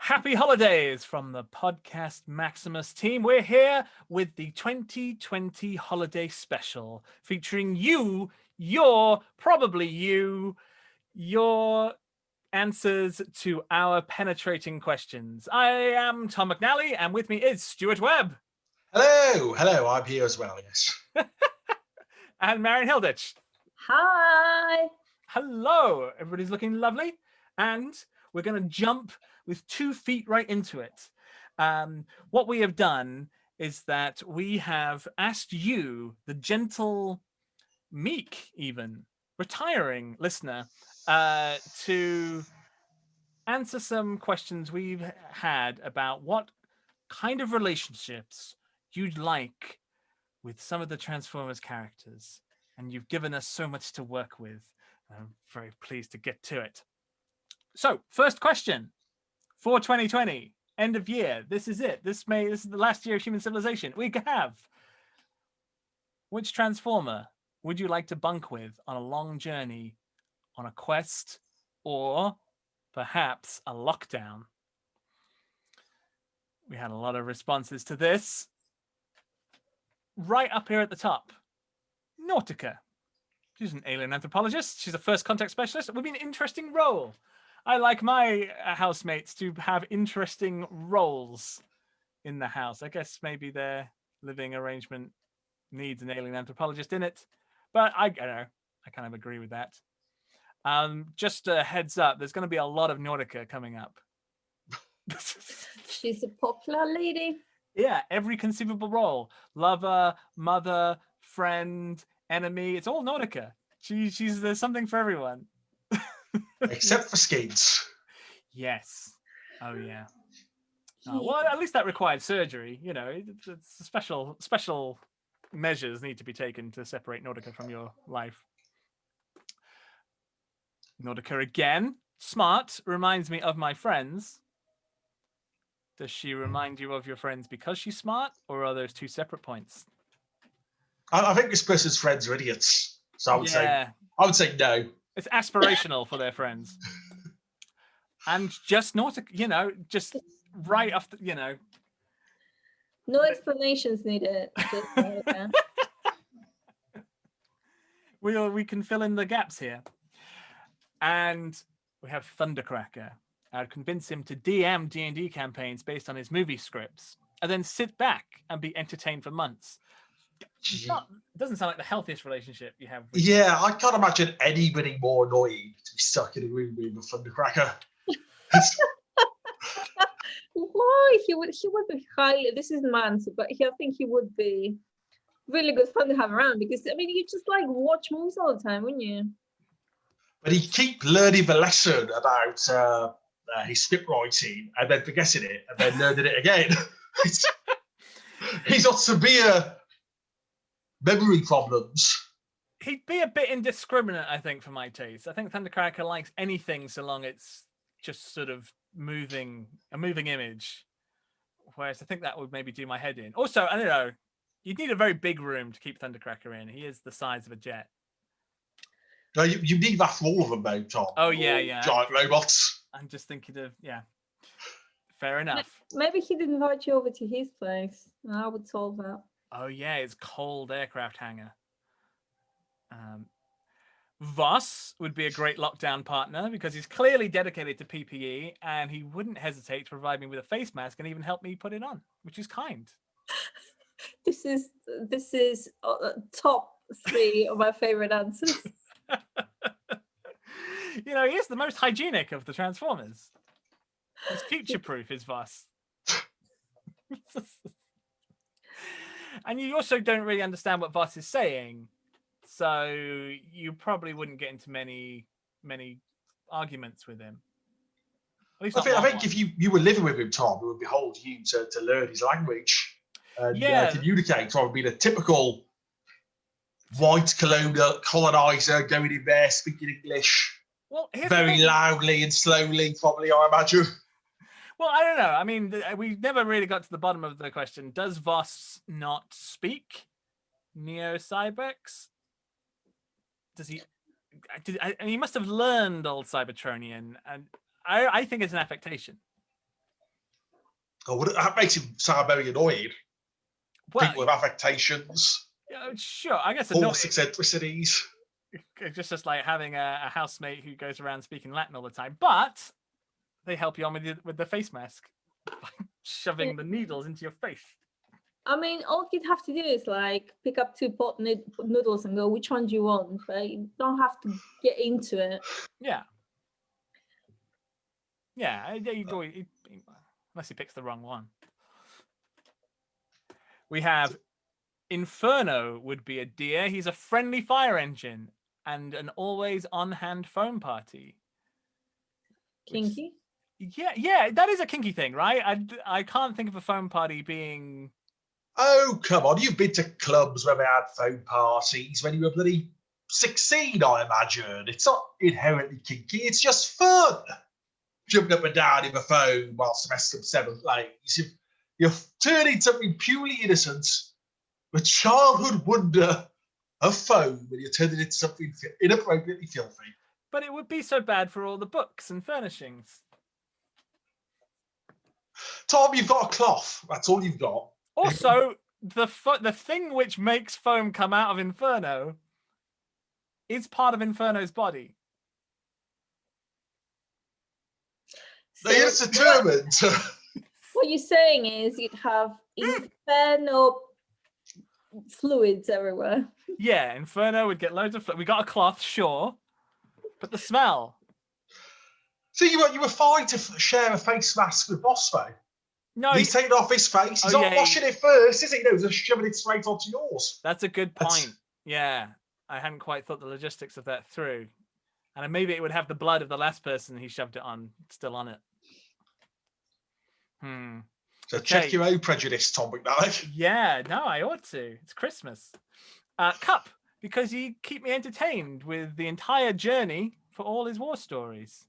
Happy holidays from the podcast Maximus team. We're here with the 2020 holiday special featuring your answers to our penetrating questions. I am Tom McNally, and with me is Stuart Webb. Hello, I'm here as well, yes. And Marian Hilditch. Hi. Hello, everybody's looking lovely. And we're going to jump with 2 feet right into it. What we have done is that we have asked you, the gentle, meek even, retiring listener, to answer some questions we've had about what kind of relationships you'd like with some of the Transformers characters. And you've given us so much to work with. I'm very pleased to get to it. So, first question for 2020, end of year. This is it. This is the last year of human civilization. We have, which Transformer would you like to bunk with on a long journey, on a quest, or perhaps a lockdown? We had a lot of responses to this. Right up here at the top, Nautica. She's an alien anthropologist. She's a first contact specialist. It would be an interesting role. I like my housemates to have interesting roles in the house. I guess maybe their living arrangement needs an alien anthropologist in it. But I don't know. I kind of agree with that. Just a heads up, there's going to be a lot of Nautica coming up. She's a popular lady. Yeah, every conceivable role. Lover, mother, friend, enemy. It's all Nautica. There's something for everyone. Except for skates. Yes. Oh yeah. Oh, well, at least that required surgery. You know, it's special measures need to be taken to separate Nautica from your life. Nautica again. Smart. Reminds me of my friends. Does she remind you of your friends because she's smart, or are those 2 separate points? I think this person's friends are idiots. So I would say no. It's aspirational for their friends. And just Nautica, just right off the, No explanations needed. Just Nautica. We can fill in the gaps here. And we have Thundercracker. I'd convince him to DM D&D campaigns based on his movie scripts, and then sit back and be entertained for months. It doesn't sound like the healthiest relationship you have. Yeah, I can't imagine anybody more annoying to be stuck in a room with a Thundercracker. Why? He would be highly. This is Manso, but I think he would be really good fun to have around because you just watch movies all the time, wouldn't you? But he'd keep learning the lesson about his script writing and then forgetting it and then learning it again. He's got severe memory problems. He'd be a bit indiscriminate, I think, for my taste. I think Thundercracker likes anything so long it's just sort of a moving image. Whereas I think that would maybe do my head in. Also, I don't know, you'd need a very big room to keep Thundercracker in. He is the size of a jet. No, you need that for all of them, though, Tom. Oh, yeah. Giant robots. I'm just thinking of, fair enough. Maybe he'd invite you over to his place. I would solve that. Oh, yeah, it's cold aircraft hangar. Voss would be a great lockdown partner because he's clearly dedicated to PPE and he wouldn't hesitate to provide me with a face mask and even help me put it on, which is kind. This is top 3 of my favorite answers. He is the most hygienic of the Transformers. He's future-proof, is Voss. And you also don't really understand what Voss is saying, so you probably wouldn't get into many arguments with him. I think if you were living with him, Tom, it would behold you to learn his language and communicate. So I would be the typical white colonizer going in there speaking English very loudly and slowly, probably, I imagine. Well, I don't know. We never really got to the bottom of the question. Does Voss not speak Neo-Cyberx? Does he? He must have learned Old Cybertronian, and I think it's an affectation. That makes him sound very annoying. Well, people with affectations. Yeah, sure. I guess false eccentricities. It's just like having a housemate who goes around speaking Latin all the time, but they help you on with the face mask by shoving the needles into your face. I mean, all you'd have to do is like pick up 2 pot noodles and go, which one do you want? Right? You don't have to get into it. Yeah. Yeah, you go, unless he picks the wrong one. We have Inferno would be a deer. He's a friendly fire engine and an always on-hand phone party. Kinky? Yeah, that is a kinky thing, right? I can't think of a phone party being... Oh, come on. You've been to clubs where they had phone parties when you were bloody 16, I imagine. It's not inherently kinky. It's just fun. Jumping up and down in the phone whilst the rest of 7th ladies. You're turning something purely innocent, the childhood wonder of phone, when you're turning it into something inappropriately filthy. But it would be so bad for all the books and furnishings. Tom, you've got a cloth. That's all you've got. Also, the thing which makes foam come out of Inferno is part of Inferno's body. So it's determined. What you're saying is you'd have Inferno fluids everywhere. Yeah, Inferno would get loads of fluid. We got a cloth, sure, but the smell. So you were fine to share a face mask with Boss, though. No, he's taking off his face. He's not washing it first, is he? No, he's just shoving it straight onto yours. That's a good point. Yeah, I hadn't quite thought the logistics of that through. And maybe it would have the blood of the last person he shoved it on still on it. So check your own prejudice, Tom McNally. Yeah, no, I ought to. It's Christmas. Cup, because he keep me entertained with the entire journey for all his war stories.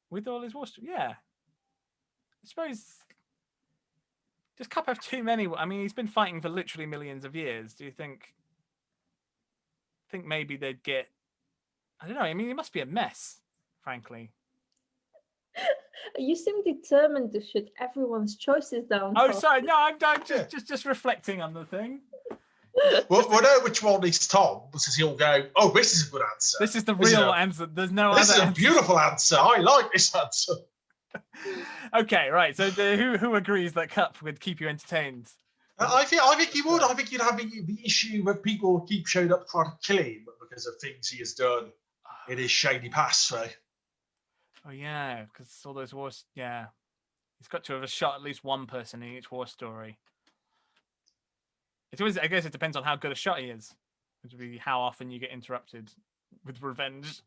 With all his war stories, yeah. I suppose, does Cup have too many? I mean, he's been fighting for literally millions of years. Do you think maybe they'd get, I don't know, I mean, it must be a mess, frankly. You seem determined to shut everyone's choices down. Oh, sorry, no, I'm just reflecting on the thing. We'll know which one is Tom, because he'll go, oh, this is a good answer. This is the real answer. There's no other answer. This is a beautiful answer. I like this answer. Okay, right. So who agrees that Cup would keep you entertained? I think he would. I think you'd have the issue where people keep showing up trying to kill him because of things he has done in his shady past. So. Oh yeah, because all those wars. Yeah, he's got to have shot at least one person in each war story. It's always, I guess it depends on how good a shot he is, which would be how often you get interrupted with revenge.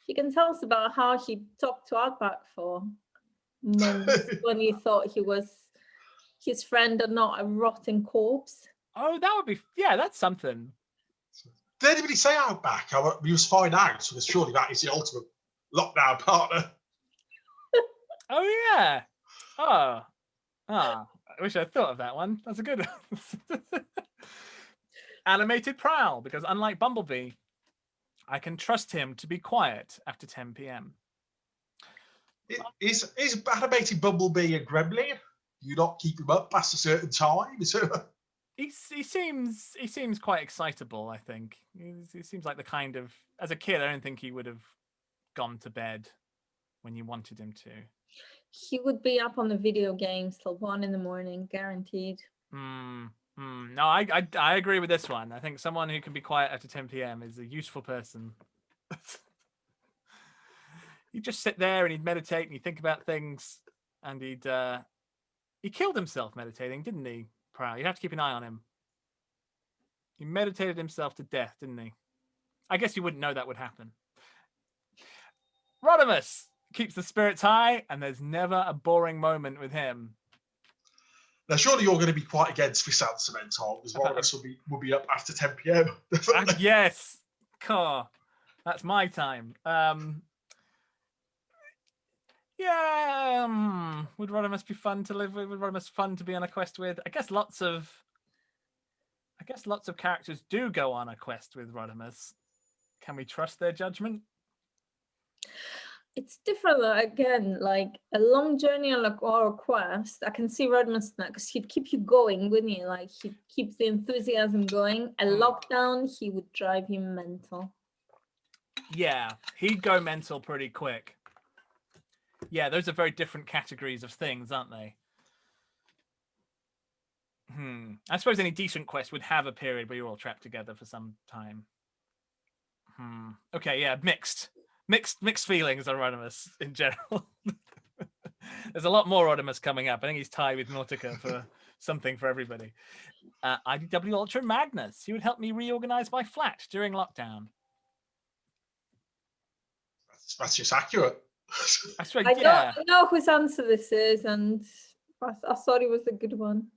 You can tell us about how he talked to Outback for months when you thought he was his friend and not a rotten corpse. Oh, that would be, yeah, that's something. Did anybody say Outback? We was fine out, because surely that is the ultimate lockdown partner. Oh, yeah. Oh. I wish I'd thought of that one. That's a good one. Animated Prowl, because unlike Bumblebee, I can trust him to be quiet after 10 p.m. Is animated Bumblebee a gremlin? You not keep him up past a certain time? He seems quite excitable, I think. He seems like the kind of, as a kid, I don't think he would have gone to bed when you wanted him to. He would be up on the video games till 1 a.m, guaranteed. No, I agree with this one. I think someone who can be quiet after 10 p.m. is a useful person. He'd just sit there and he'd meditate and he'd think about things, and he killed himself meditating, didn't he? Prowl. You'd have to keep an eye on him. He meditated himself to death, didn't he? I guess you wouldn't know that would happen. Rodimus keeps the spirits high, and there's never a boring moment with him. Now, surely you're going to be quite against this answer, then, Tom, because Rodimus will be up after 10 p.m. Yes, that's my time. Yeah, would Rodimus be fun to live with? Would Rodimus fun to be on a quest with? I guess lots of characters do go on a quest with Rodimus. Can we trust their judgment? It's different again, like a long journey or a quest. I can see Rodman's that because he'd keep you going, wouldn't he? Like he'd keep the enthusiasm going. A lockdown, he would drive you mental. Yeah, he'd go mental pretty quick. Yeah, those are very different categories of things, aren't they? I suppose any decent quest would have a period where you're all trapped together for some time. Okay, yeah, mixed feelings on Rodimus in general. There's a lot more Rodimus coming up. I think he's tied with Nautica for something for everybody. IDW Ultra Magnus. He would help me reorganize my flat during lockdown. That's just accurate. That's right. I know whose answer this is, and I thought it was a good one.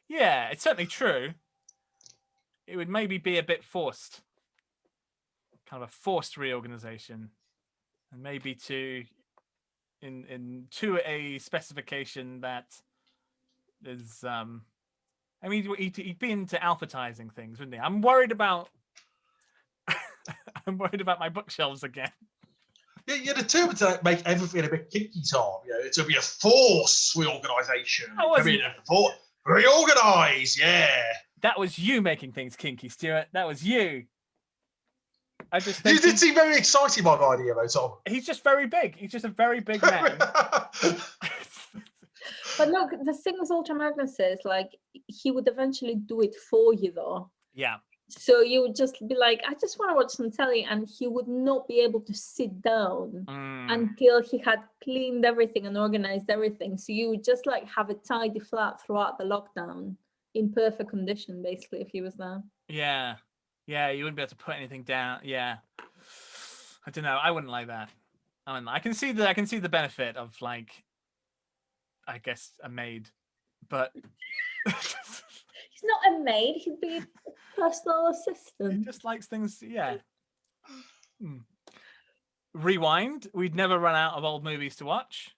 Yeah, it's certainly true. It would maybe be a bit forced. Kind of a forced reorganization. And maybe to a specification that is I mean he'd be into alphabetizing things, wouldn't he? I'm worried about my bookshelves again. Yeah, you're determined to make everything a bit kinky, Tom. You know, it's to be a force reorganization. Reorganize, yeah. That was you making things kinky, Stuart. That was you. I just think you did seem very excited by the idea, though, Tom. He's just very big. He's just a very big man. But no, the thing with Ultra Magnus is, like, he would eventually do it for you, though. Yeah. So you would just be like, I just want to watch some telly, and he would not be able to sit down until he had cleaned everything and organized everything. So you would just like have a tidy flat throughout the lockdown in perfect condition, basically, if he was there. Yeah. Yeah, you wouldn't be able to put anything down. Yeah. I don't know. I wouldn't like that. I can see the benefit of, like, I guess, a maid, but he's not a maid, he'd be a personal assistant. He just likes things, yeah. Rewind. We'd never run out of old movies to watch.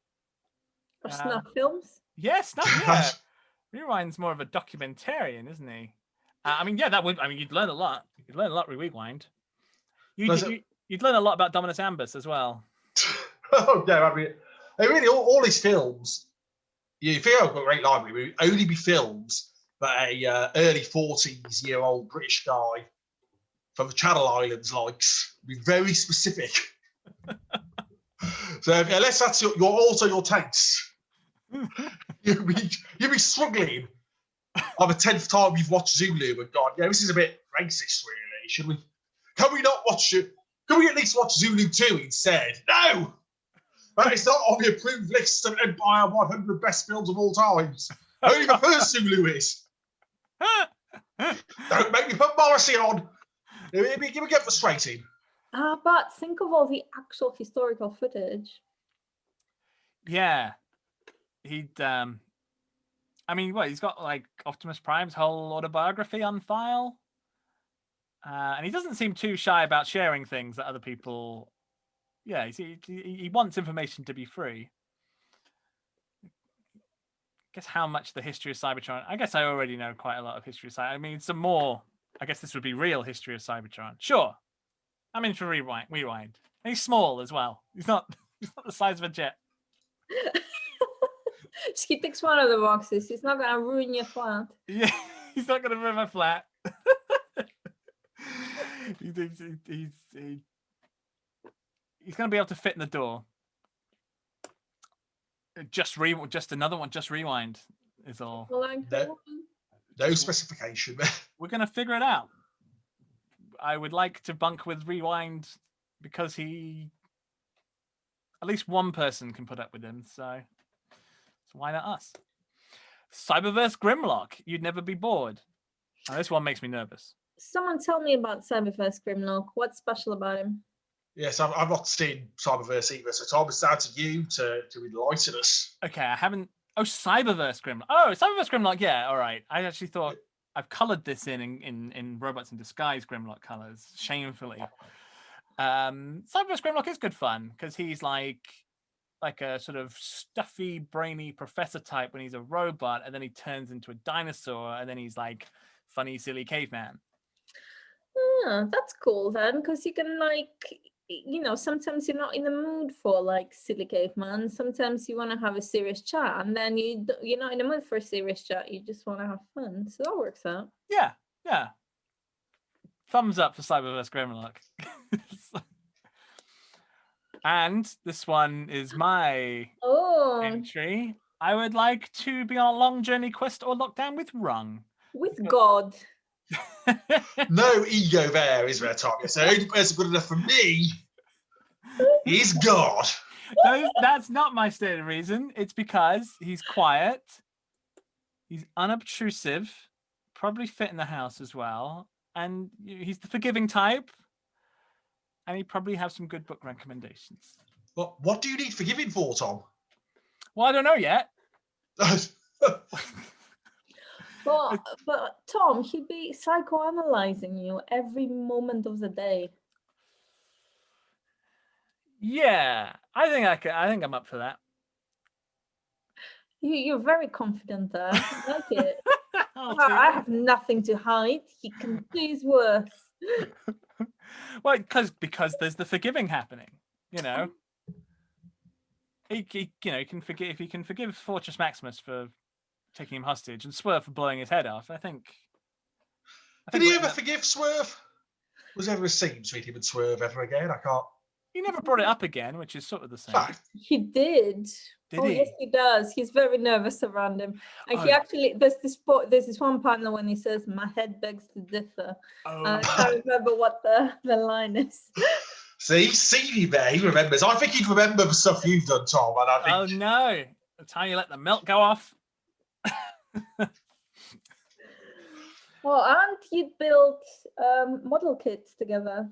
Or snuff films. Yeah, snuff, yeah. Rewind's more of a documentarian, isn't he? You'd learn a lot. You'd learn a lot with Rewind. You'd learn a lot about Dominus Ambus as well. Oh, no, I mean, really, all these films, you feel I've got a great library, would only be films that a early 40s-year-old British guy from the Channel Islands likes. Be very specific. So unless that's your taste, you'll be struggling on the 10th time you've watched Zulu and gone, yeah, this is a bit racist, really. Should we? Can we not watch it? Can we at least watch Zulu 2 instead? No! That is not on the approved list of Empire 100 best films of all times. Only the first Zulu is. Don't make me put Morrissey on. It would get frustrating. But think of all the actual historical footage. Yeah. He's got, like, Optimus Prime's whole autobiography on file. And he doesn't seem too shy about sharing things that other people... Yeah, he wants information to be free. I guess how much the history of Cybertron... I guess I already know quite a lot of history of Cybertron. I mean, some more... I guess this would be real history of Cybertron. Sure. I'm in for Rewind. And he's small as well. He's not the size of a jet. He ticks one of the boxes. He's not going to ruin your flat. Yeah, he's not going to ruin my flat. He's going to be able to fit in the door. Just another one. Just Rewind is all. No specification. We're going to figure it out. I would like to bunk with Rewind because at least one person can put up with him. So why not us? Cyberverse Grimlock. You'd never be bored. Now, this one makes me nervous. Someone tell me about Cyberverse Grimlock. What's special about him? Yes, I've not seen Cyberverse either, so Tom, it's down to you to enlighten us. Okay, I haven't... Oh, Cyberverse Grimlock. Oh, Cyberverse Grimlock, yeah, all right. I actually thought I've coloured this in Robots in Disguise Grimlock colours, shamefully. Cyberverse Grimlock is good fun, because he's like a sort of stuffy, brainy professor type when he's a robot, and then he turns into a dinosaur, and then he's like funny, silly caveman. That's cool then, because you can sometimes you're not in the mood for like silly caveman. Sometimes you want to have a serious chat, and then you're not in the mood for a serious chat. You just want to have fun. So that works out. Yeah. Thumbs up for Cyberverse Grimlock. And this one is my entry. I would like to be on a long journey quest or lockdown with Rung. With God. No ego there, is there, Tom? So the only person good enough for me is God. No, that's not my stated reason. It's because he's quiet, he's unobtrusive, probably fit in the house as well, and he's the forgiving type, and he probably has some good book recommendations. What do you need forgiving for, Tom? Well, I don't know yet. But Tom, he'd be psychoanalyzing you every moment of the day. Yeah, I think I'm up for that. You're very confident there. I like it. I have nothing to hide. He can do his worst. Well, because there's the forgiving happening. He can forgive if he can forgive Fortress Maximus for taking him hostage and Swerve for blowing his head off. I think Did he ever forgive Swerve? Was there ever a scene between him and Swerve ever again? I can't. He never brought it up again, which is sort of the same. He did. Did he? Yes, he does. He's very nervous around him. And he actually, there's this one partner when he says, "My head begs to differ." I can't remember what the line is. See, there, he remembers. I think he'd remember the stuff you've done, Tom. And I think... Oh no! The time you let the milk go off. Well, and you built model kits together.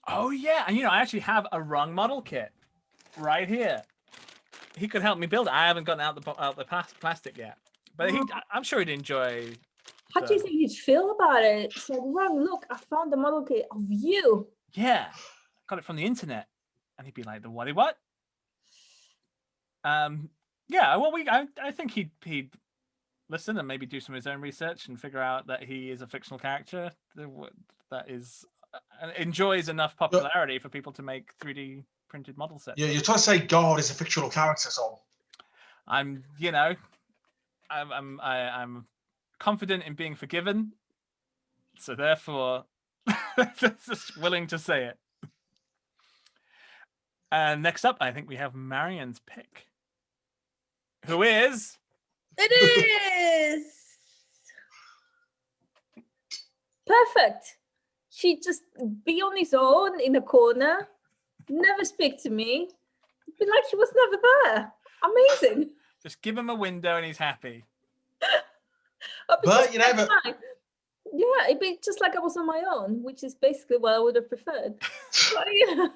Oh yeah, and I actually have a Rung model kit right here. He could help me build it. I haven't gotten out the plastic yet, but I'm sure he'd enjoy. How do you think he'd feel about it? It's like, Rung, look, I found a model kit of you. Yeah, got it from the internet, and he'd be like, "The what? Yeah. Well, I think he'd listen and maybe do some of his own research and figure out that he is a fictional character that is enjoys enough popularity for people to make 3D printed model sets. Yeah, you're trying to say God is a fictional character, Tom. I'm confident in being forgiven, so therefore, just willing to say it. And next up, I think we have Marian's pick, who is. It is perfect. She'd just be on his own in a corner, never speak to me, be like he was never there. Amazing. Just give him a window and he's happy. But you never. Yeah, it'd be just like I was on my own, which is basically what I would have preferred. But, yeah.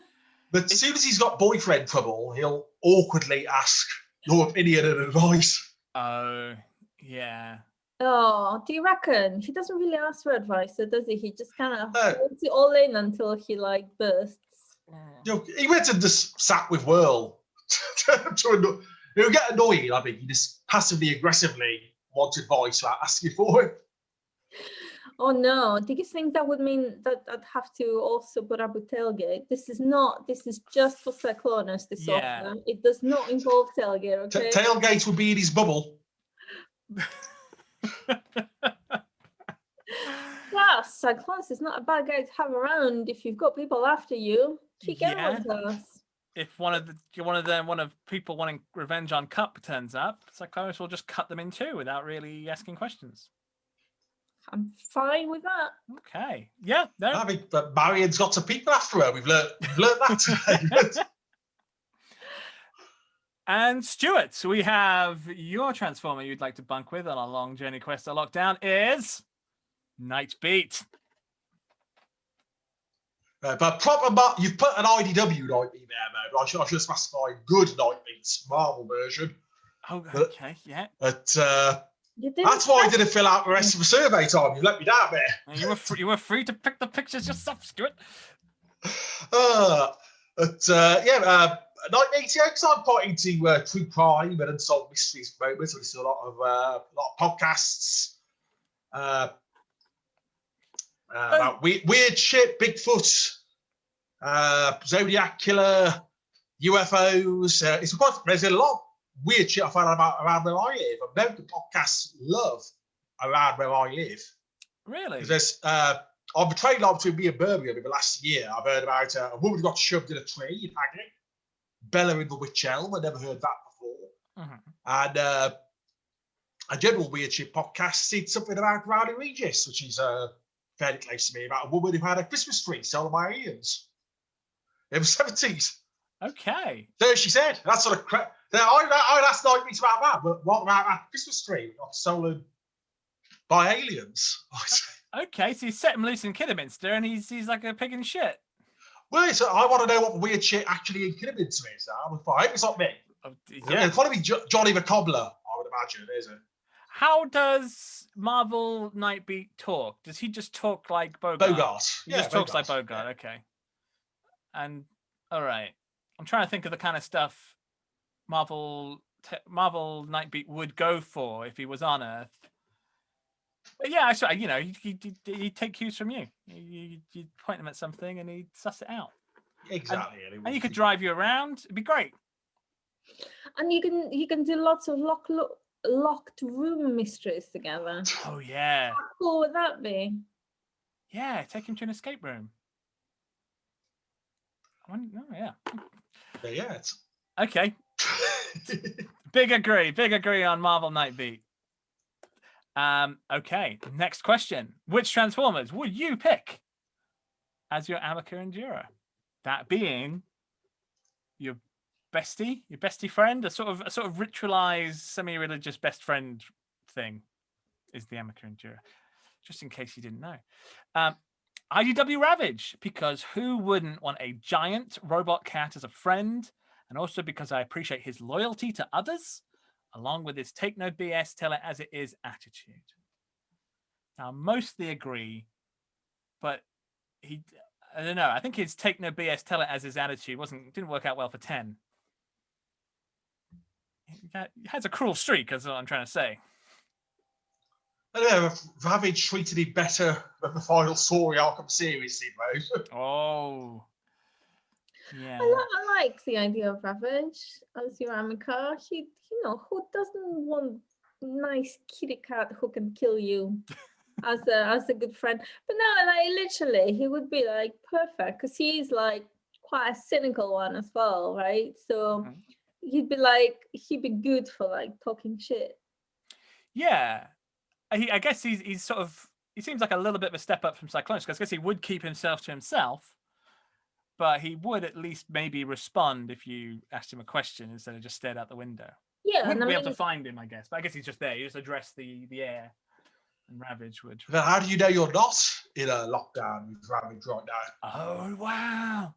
But as soon as he's got boyfriend trouble, he'll awkwardly ask your opinion and advice. Oh, yeah. Oh, do you reckon? He doesn't really ask for advice, so does he? He just kind of holds it all in until he like bursts. He went and just sat with Whirl. He'll get annoyed, I think. He just passively aggressively wants advice without asking for it. Oh no, do you think that would mean that I'd have to also put up a tailgate? This is just for Cyclonus, this offer. It does not involve tailgate, okay? Tailgate would be in his bubble. Plus, Cyclonus is not a bad guy to have around if you've got people after you. Kick everyone's ass. If one of people wanting revenge on Cup turns up, Cyclonus will just cut them in two without really asking questions. I'm fine with that. Okay. Yeah. No. I mean, but Marian's got some people after her. We've learned that today. And Stuart, so we have your Transformer you'd like to bunk with on a long journey quest to lockdown is Night Beat. But proper, you've put an IDW Night Beat there, though. I should specify good Night Beats, Marvel version. Oh, okay, yeah. But that's why I didn't fill out the rest of the survey, Tom. You let me down there. You were free to pick the pictures yourself, Stuart. Night Beat, because I'm quite into true crime and unsolved mysteries at the moment. So there's a lot of podcasts about weird shit, Bigfoot, Zodiac Killer, UFOs. There's a lot of weird shit I found out around where I live. I've known the podcasts love around where I live. Really? There's on the train line between me and Birmingham in the last year, I've heard about a woman who got shoved in a tree in Hackney. Bella in the Witch Elm. I never heard that before. And a general weird shit podcast did something about Rowdy Regis, which is fairly close to me, about a woman who had a Christmas tree sold by aliens in the 70s. Okay. So she said, that sort of crap. I asked Nightmares about that, but what about that Christmas tree got stolen by aliens? Okay, so you set him loose in Kidderminster and he's like a pig in shit. Well, so I want to know what weird shit actually in Kidderminster is. I hope it's not me. Yeah. It'll probably be Johnny the Cobbler, I would imagine, is it? How does Marvel Nightbeat talk? Does he just talk like Bogart? He just talks like Bogart, okay. And, all right. I'm trying to think of the kind of stuff Marvel Nightbeat would go for if he was on Earth. But yeah, he'd take cues from you. You'd point him at something and he'd suss it out. Exactly. And he could drive you around. It'd be great. And you can do lots of locked room mysteries together. Oh yeah. How cool would that be? Yeah, take him to an escape room. Yeah. Yeah. Okay. Big agree on Marvel Nightbeat. Okay, next question. Which Transformers would you pick as your Amica Endura? That being your bestie friend, a sort of ritualized, semi-religious best friend thing is the Amica Endura. Just in case you didn't know. IDW Ravage, because who wouldn't want a giant robot cat as a friend? And also because I appreciate his loyalty to others, along with his take no BS, tell it as it is attitude. Now, mostly agree, but I don't know. I think his take no BS, tell it as his attitude didn't work out well for 10. He has a cruel streak, is what I'm trying to say. I don't know, Ravage treated him better than the final story arc of the series did, though. Oh. Yeah. I like the idea of Ravage as your Amica. Who doesn't want a nice kitty cat who can kill you as a good friend? But no, literally, he would be perfect because he's quite a cynical one as well, right? So he'd be good for talking shit. Yeah, I guess he's sort of, he seems like a little bit of a step up from Cyclonus, because I guess he would keep himself to himself. But he would at least maybe respond if you asked him a question instead of just stared out the window. Yeah, wouldn't be able to find him, I guess. But I guess he's just there. You just address the air, and Ravage would. Then how do you know you're not in a lockdown with Ravage right now? Oh wow!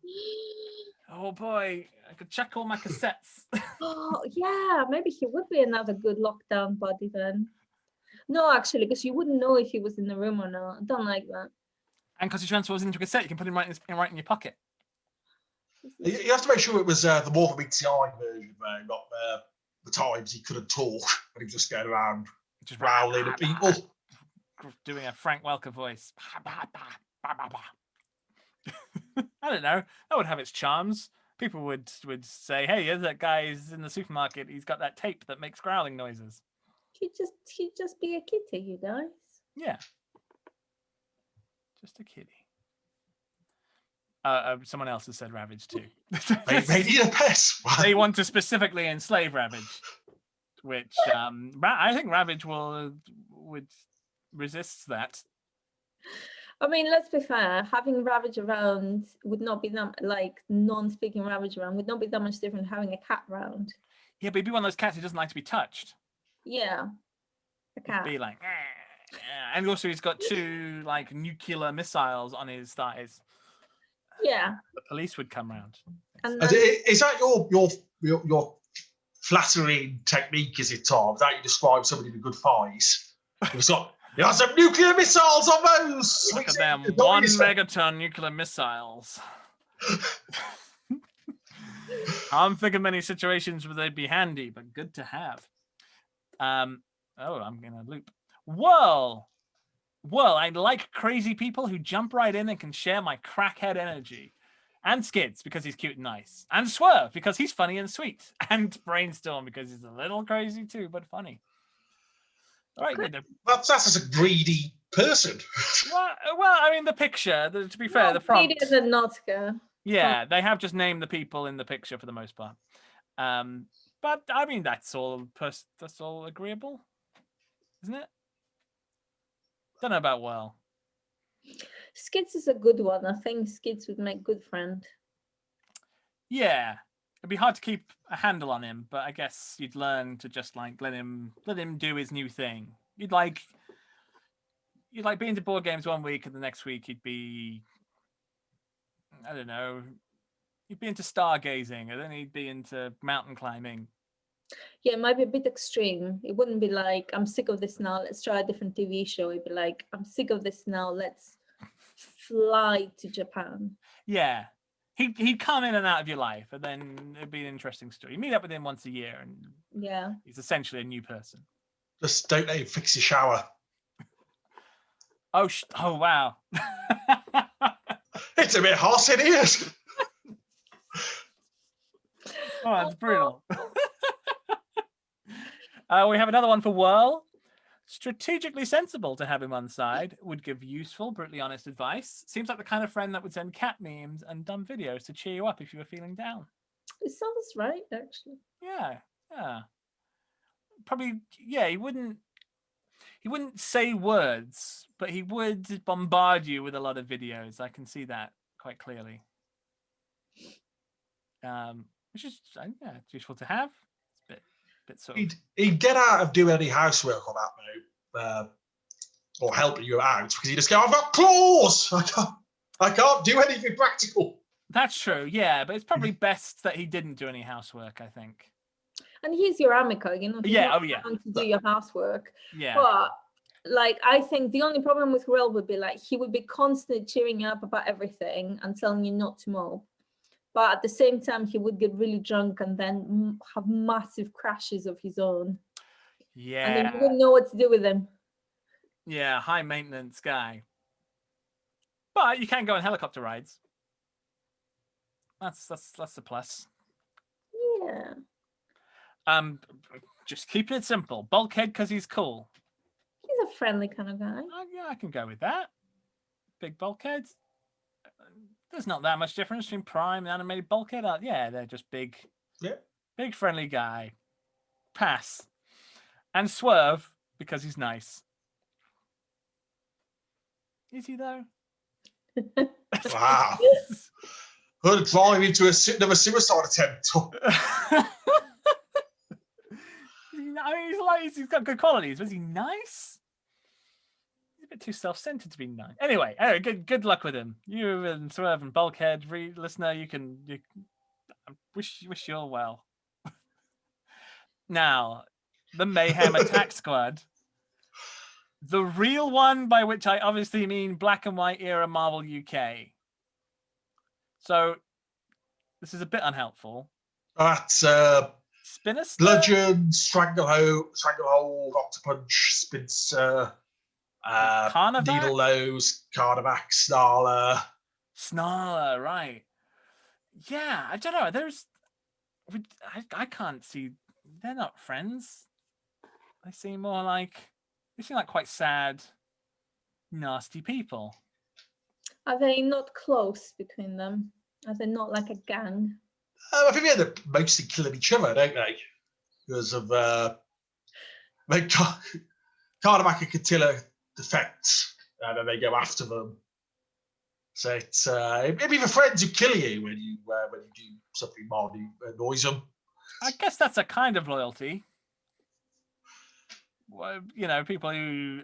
Oh boy, I could check all my cassettes. Oh yeah, maybe he would be another good lockdown buddy then. No, actually, because you wouldn't know if he was in the room or not. I don't like that. And because he transfers into a cassette, you can put him right in your pocket. You have to make sure it was the more BTI version, though, not the times he couldn't talk and he was just going around just growling at people. Doing a Frank Welker voice. I don't know. That would have its charms. People would say, hey, that guy's in the supermarket. He's got that tape that makes growling noises. He'd just be a kitty, you guys. Yeah. Just a kitty. Someone else has said Ravage too. They need a pet. They want to specifically enslave Ravage, which I think Ravage would resist that. I mean, let's be fair. Having Ravage around would not be that non-speaking Ravage around would not be that much different than having a cat around. Yeah, but he'd be one of those cats who doesn't like to be touched. Yeah, a cat. He'd be like, and also he's got 2 nuclear missiles on his thighs. Yeah. The police would come round. Is that your flattering technique, is it, Tom? Is that you describe somebody with good thighs? It's got some nuclear missiles on those! Look at them, 1 megaton nuclear missiles. I'm thinking many situations where they'd be handy, but good to have. I'm in a loop. Well, I like crazy people who jump right in and can share my crackhead energy. And Skids, because he's cute and nice. And Swerve, because he's funny and sweet. And Brainstorm, because he's a little crazy too, but funny. All right, Guido. That's just a greedy person. Well, I mean, the picture, to be fair, the prompt. Greedy as a Nautica. Yeah, they have just named the people in the picture for the most part. But, I mean, that's all agreeable, isn't it? Don't know about well. Skids is a good one. I think Skids would make good friend. Yeah, it'd be hard to keep a handle on him, but I guess you'd learn to just like let him do his new thing. You'd like be into board games one week, and the next week he'd be, I don't know, he'd be into stargazing, and then he'd be into mountain climbing. Yeah, it might be a bit extreme. It wouldn't be like, I'm sick of this now, let's try a different TV show. It'd be like, I'm sick of this now, let's fly to Japan. Yeah. He'd come in and out of your life, and then it'd be an interesting story. You meet up with him once a year, and yeah, he's essentially a new person. Just don't let him fix your shower. Oh wow. It's a bit hot in here. Oh, that's brutal. We have another one for Whirl. Strategically sensible to have him on side. Would give useful, brutally honest advice. Seems like the kind of friend that would send cat memes and dumb videos to cheer you up if you were feeling down. It sounds right, actually. Yeah. Probably, yeah, he wouldn't say words, but he would bombard you with a lot of videos. I can see that quite clearly. Which is it's useful to have. It's a bit sort of... He'd get out of doing any housework on that note, or helping you out, because he'd just go, I've got claws! I can't do anything practical. That's true, yeah, but it's probably best that he didn't do any housework, I think. And he's your amico, you know. He's not trying to do your housework. Yeah. But like, I think the only problem with Will would be like, he would be constantly cheering you up about everything and telling you not to mope. But at the same time, he would get really drunk and then have massive crashes of his own. Yeah. And then you wouldn't know what to do with him. Yeah, high maintenance guy. But you can go on helicopter rides. That's a plus. Yeah. Just keeping it simple. Bulkhead because he's cool. He's a friendly kind of guy. Yeah, I can go with that. Big bulkhead. There's not that much difference between Prime and animated bulkhead. Yeah, they're just big. Yeah. Big friendly guy. Pass. And Swerve because he's nice. Is he though? Wow. Could drive into another suicide attempt. I mean, he's got good qualities. Was he nice? He's a bit too self-centered to be nice. Anyway, good luck with him. You and Swerve and Bulkhead, listener, you wish you all well. Now, the Mayhem Attack Squad. The real one, by which I obviously mean black and white era Marvel UK. So, this is a bit unhelpful. That's Spinster? Bludgeon, Stranglehold, Octopunch, Spinster, Needle Nose, Carnivac, Snarler. Snarler, right. Yeah, I don't know. I can't see, they're not friends. They seem like quite sad, nasty people. Are they not close between them? Are they not like a gang? I think they're mostly killing each other, don't they? Because of Carnivac and Catilla defect, and then they go after them. So it's maybe the friends who kill you when you do something mildly annoys them. I guess that's a kind of loyalty. Well, you know, people who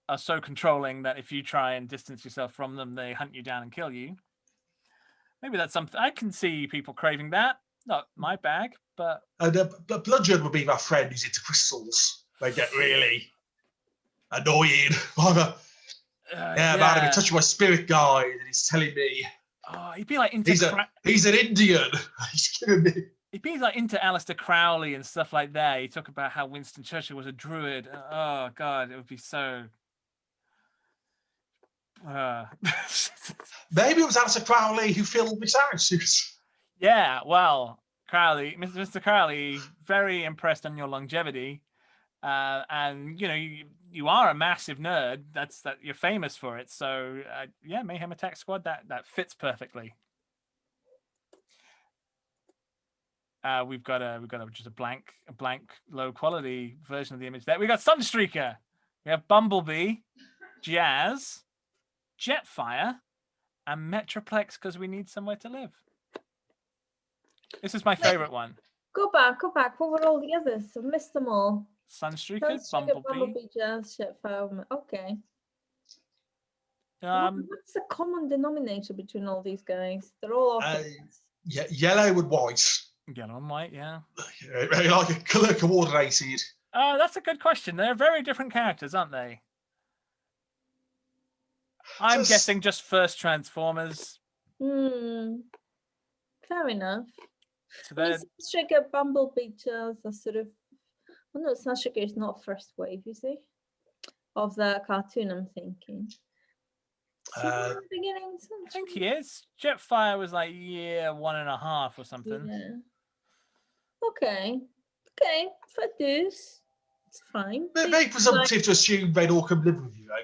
are so controlling that if you try and distance yourself from them, they hunt you down and kill you. Maybe that's something I can see people craving that. Not my bag, but Bludgeon would be my friend who's into crystals. They get really annoying. Man, I've been touching my spirit guide, and he's telling me. Oh, he'd be like into. He's an Indian. He's killing me. He'd be like into Aleister Crowley and stuff like that. He talked about how Winston Churchill was a druid. Oh God, it would be so. Maybe it was Alistair Crowley who filled this house. Yeah, well, Crowley, Mr. Crowley, very impressed on your longevity. And you are a massive nerd. That you're famous for it. So yeah, Mayhem Attack Squad, that fits perfectly. We've got just a blank low quality version of the image there. We got Sunstreaker, we have Bumblebee, Jazz, Jetfire, and Metroplex because we need somewhere to live. This is my favorite one. Go back. What were all the others? I've missed them all. Sunstreaker, Bumblebee, Jazz, Jetfire. Okay. What's the common denominator between all these guys? They're all yeah, yellow and white. Yellow and white, yeah. Like a colour coordinated. That's a good question. They're very different characters, aren't they? I'm guessing just first Transformers. Fair enough. So Sunstreaker, Bumblebee, Jazz are sort of. Well, no, Sunstreaker is not first wave, is he? Of the cartoon, I'm thinking. Beginning, I think he is. Jetfire was like year 1.5 or something. Yeah. Okay. Fair dues. It's fine. Very presumptive to assume they'd all come live with you, though.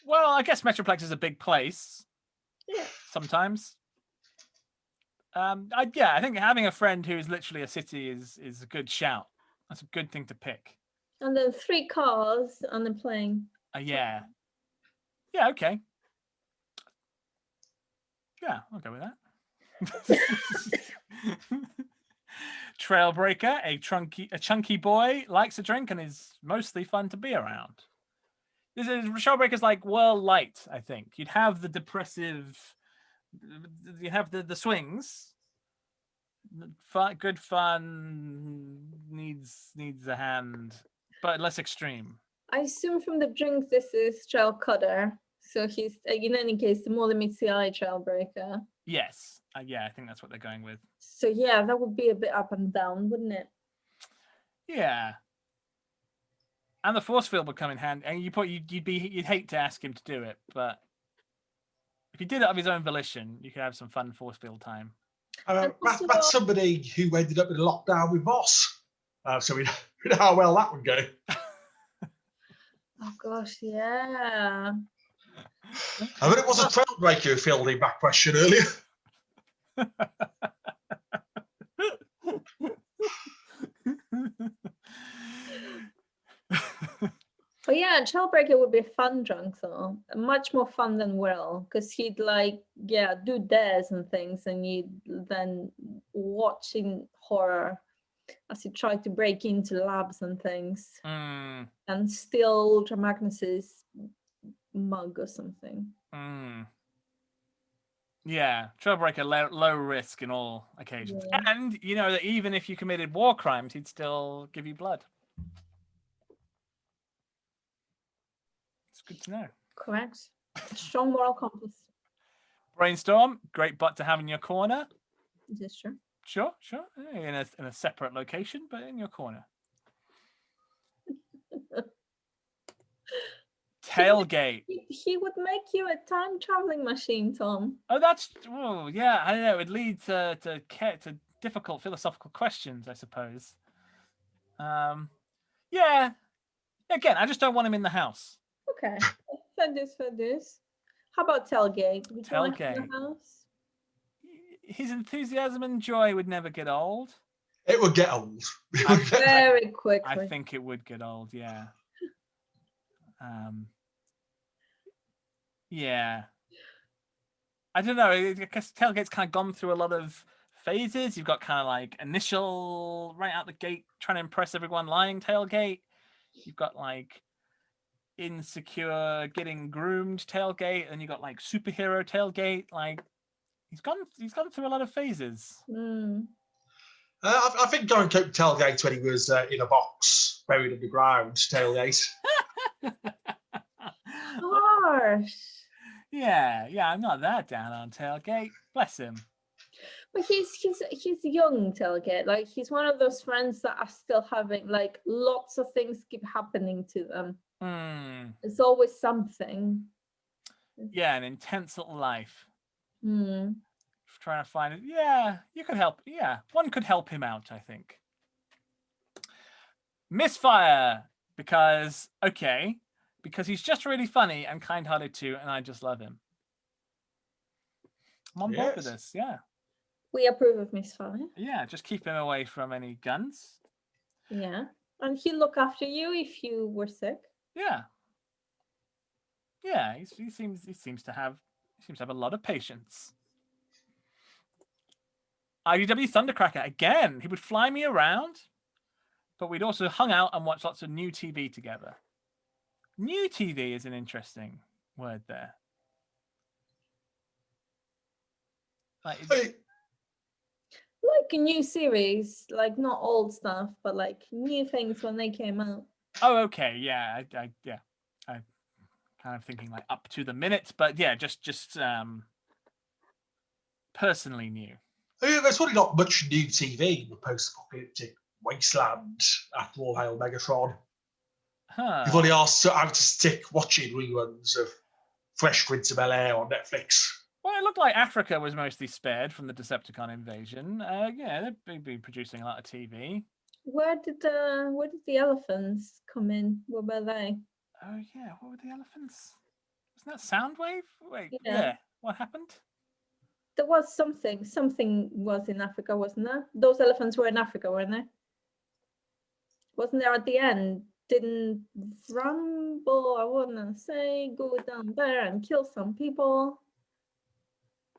Well, I guess Metroplex is a big place. Yeah. Sometimes. I think having a friend who's literally a city is a good shout. That's a good thing to pick. And then 3 cars on the plane. Yeah. Yeah, okay. Yeah, I'll go with that. Trailbreaker, a chunky boy, likes a drink and is mostly fun to be around. Trailbreaker's like World Light, I think. You'd have the depressive, you have the swings. Good fun needs a hand, but less extreme. I assume from the drink this is Trail Cutter. So he's, in any case, the more than meets the eye Trailbreaker. Yes. Yeah, I think that's what they're going with. So yeah, that would be a bit up and down, wouldn't it? Yeah. And the force field would come in handy. And you'd hate to ask him to do it, but if he did it of his own volition, you could have some fun force field time. That's somebody who ended up in a lockdown with Moss. So we know how well that would go. Oh gosh, yeah. I mean, it was a Trailbreaker who filled in that question earlier. But yeah, Trailbreaker would be a fun drunk though. Much more fun than Will, because he'd do dares and things, and you'd then watching horror as he tried to break into labs and things and steal Ultra Magnus's mug or something. Yeah, Trailbreaker low risk in all occasions. Yeah. And you know that even if you committed war crimes, he'd still give you blood. It's good to know. Correct. Strong moral compass. Brainstorm, great butt to have in your corner. Is this true? Sure. In a separate location, but in your corner. Tailgate. He would make you a time traveling machine, Tom. Yeah. I don't know. It would lead to difficult philosophical questions, I suppose. Yeah. Again, I just don't want him in the house. Okay. Fair dues. How about tailgate? Tailgate. In the house? His enthusiasm and joy would never get old. It would get old. Very quickly. I think it would get old, yeah. Yeah. I don't know. I guess tailgate's kind of gone through a lot of phases. You've got kind of like initial, right out the gate, trying to impress everyone, lying tailgate. You've got like insecure, getting groomed tailgate, and you got like superhero tailgate. Like he's gone through a lot of phases. I think going to tailgate when he was in a box buried underground tailgate. Gosh. Yeah, I'm not that down on tailgate. Bless him. But he's young tailgate. Like he's one of those friends that are still having like lots of things keep happening to them. It's always something. Yeah, an intense little life. Hmm. Trying to find it. Yeah, you could help. Yeah, one could help him out, I think. Misfire, because he's just really funny and kind-hearted too, and I just love him. I'm on board with this. Yeah. We approve of Misfire. Yeah, just keep him away from any guns. Yeah, and he'll look after you if you were sick. Yeah. Yeah, he seems to have a lot of patience. IDW Thundercracker again. He would fly me around, but we'd also hung out and watched lots of new TV together. New TV is an interesting word there. Like a new series, like not old stuff, but like new things when they came out. Oh, okay, yeah, I'm kind of thinking like up to the minute, but yeah, just personally new. There's really not much new TV in the post-apocalyptic wasteland after all hail Megatron. People only asked out to stick watching reruns of Fresh Prince of Bel-Air on Netflix. Well, it looked like Africa was mostly spared from the Decepticon invasion. Yeah, they've been producing a lot of TV. Where did the elephants come in? What were they? Oh yeah, what were the elephants? Wasn't that Soundwave? Wait, Yeah. yeah. What happened? There was something. Something was in Africa, wasn't there? Those elephants were in Africa, weren't they? Wasn't there at the end? Didn't Rambo, I wanna say, go down there and kill some people?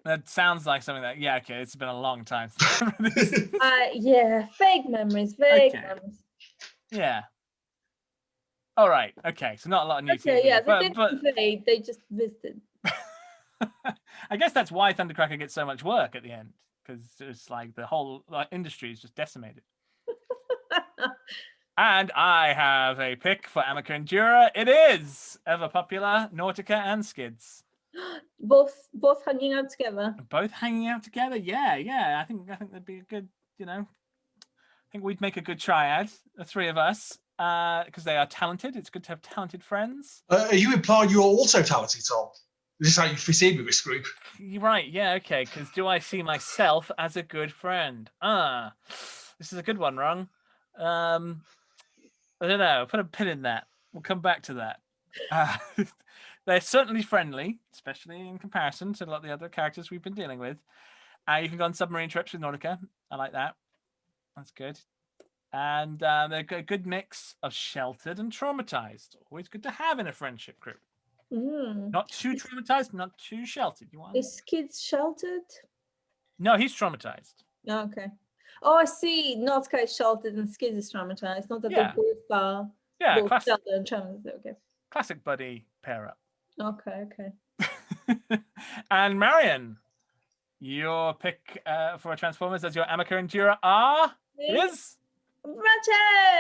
That sounds like something that, yeah, okay, it's been a long time since yeah, vague memories. Memories. Yeah. All right, okay, so not a lot of new TV. Yeah, they didn't invade, they just visited. I guess that's why Thundercracker gets so much work at the end, because it's like the whole industry is just decimated. And I have a pick for Amica and Dura. It is ever popular Nautica and Skids. Both hanging out together. Both hanging out together. Yeah. I think that'd be a good. I think we'd make a good triad, the three of us, because they are talented. It's good to have talented friends. Are you implying you're also talented, Tom? Is this how you fit in with this group? You're right. Yeah. Okay. Because do I see myself as a good friend? This is a good one, Rung. I don't know. Put a pin in that. We'll come back to that. They're certainly friendly, especially in comparison to a lot of the other characters we've been dealing with. You can go on submarine trips with Nautica. I like that. That's good. And they're a good mix of sheltered and traumatized. Always good to have in a friendship group. Not too traumatized, not too sheltered. Is Skids sheltered? No, he's traumatized. Oh, okay. Oh, I see. Nautica is sheltered and Skids is traumatized. Not that they both are. Yeah, both sheltered and traumatized. Okay. Classic buddy pair up. Okay. And Marian, your pick for Transformers as your Amica and Dura are? It is? Roche!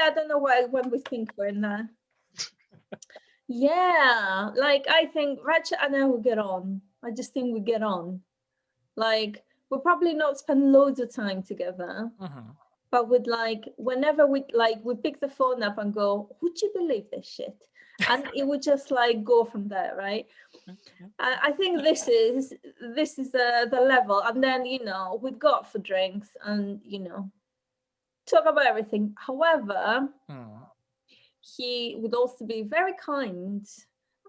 I don't know why when we think we're in there. Yeah, like I think Ratchet and I will get on. I just think we get on. Like we'll probably not spend loads of time together, but with like whenever we pick the phone up and go, would you believe this shit? And it would just like go from there, right? I think this is the level, and then we'd go out for drinks and talk about everything. However. He would also be very kind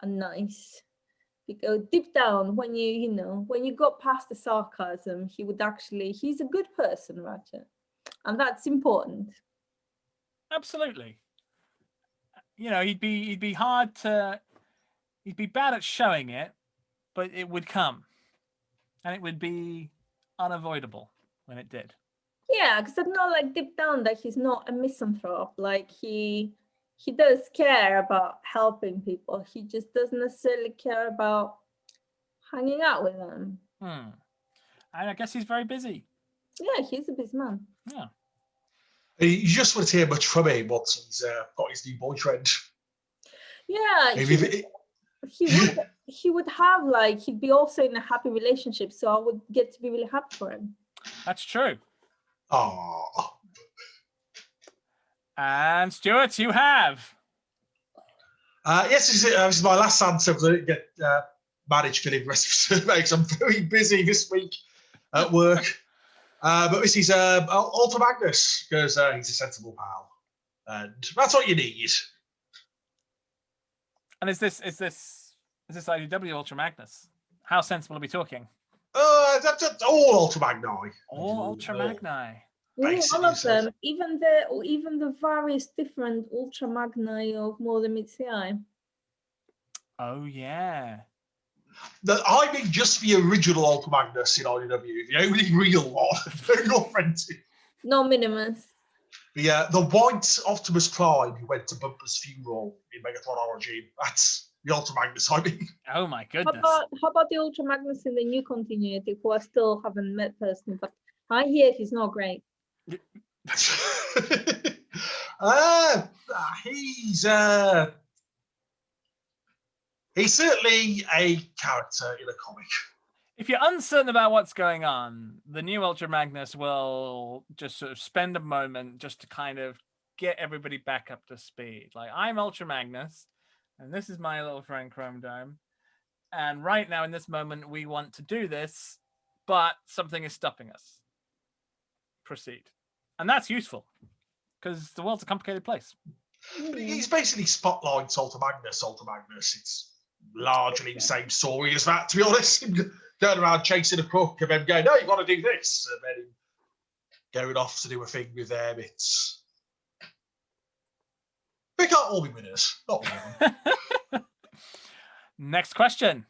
and nice. Because deep down, when you got past the sarcasm, he's a good person, Ratchet. And that's important. Absolutely. He'd be bad at showing it, but it would come. And it would be unavoidable when it did. Yeah, because I know like deep down that he's not a misanthrope. Like he does care about helping people. He just doesn't necessarily care about hanging out with them. And I guess he's very busy. Yeah, he's a busy man. Yeah. You just want to hear much from him once he's got his new boyfriend. Yeah, he would have he'd be also in a happy relationship, so I would get to be really happy for him. That's true. Oh. And Stuart, you have. Yes, this is my last answer because I didn't get manage filling the rest of the survey because I'm very busy this week at work. But this is Ultra Magnus because he's a sensible pal, and that's what you need. And is this IDW Ultra Magnus? How sensible are we talking? That's all Ultra Magni. All Ultra Magni. All of them, even the various different Ultra Magni of more than meets the eye. Oh yeah. I mean, just the original Ultra Magnus in IDW, the only real one. No authentic. No Minimus. The white Optimus Prime who went to Bumper's funeral in Megatron Origin. That's the Ultra Magnus, I mean. Oh my goodness. How about the Ultra Magnus in the new continuity, who I still haven't met personally, but I hear he's not great. He's certainly a character in a comic. If you're uncertain about what's going on, the new Ultra Magnus will just sort of spend a moment just to kind of get everybody back up to speed. Like, I'm Ultra Magnus, and this is my little friend Chrome Dome. And right now, in this moment, we want to do this, but something is stopping us. Proceed. And that's useful, because the world's a complicated place. He's basically spotlights Ultra Magnus. It's largely the same story as that, to be honest. Going around chasing a crook and then going, no, you've got to do this. And then going off to do a thing with them. They can't all be winners. Not all of them. Next question.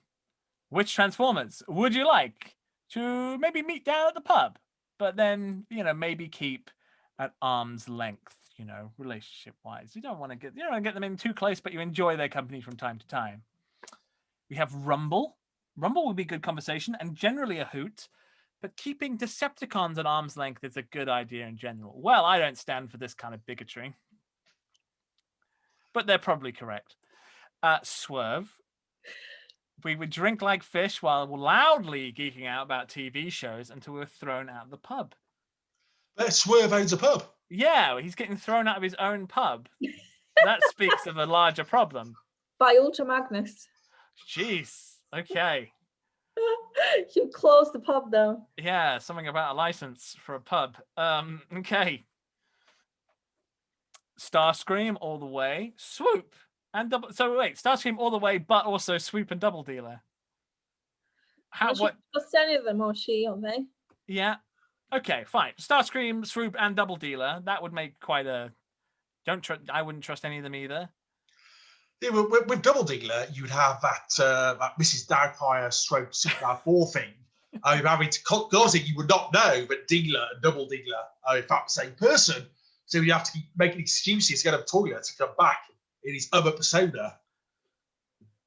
Which Transformers would you like to maybe meet down at the pub, but then, maybe keep at arm's length, relationship-wise? You don't want to get them in too close, but you enjoy their company from time to time. We have Rumble. Rumble would be good conversation and generally a hoot, but keeping Decepticons at arm's length is a good idea in general. Well, I don't stand for this kind of bigotry, but they're probably correct. Swerve. We would drink like fish while loudly geeking out about TV shows until we were thrown out of the pub. But Swerve owns a pub. Yeah, he's getting thrown out of his own pub. That speaks of a larger problem. By Ultra Magnus. Jeez. Okay. You closed the pub though. Yeah, something about a license for a pub. Okay. Starscream all the way. Swoop and double. So wait, Starscream all the way, but also Swoop and Double Dealer. What? Just any of them, or she, or they? Yeah. Okay, fine. Starscream, Swoop, and Double Dealer. That would make quite a. I wouldn't trust any of them either. Yeah, with Double Dealer, you'd have that Mrs. Doubtfire stroke Superman 4 thing. Having to, because you would not know, but Dealer and Double Dealer are in fact the same person. So you have to keep making excuses to go to the toilet to come back in his other persona.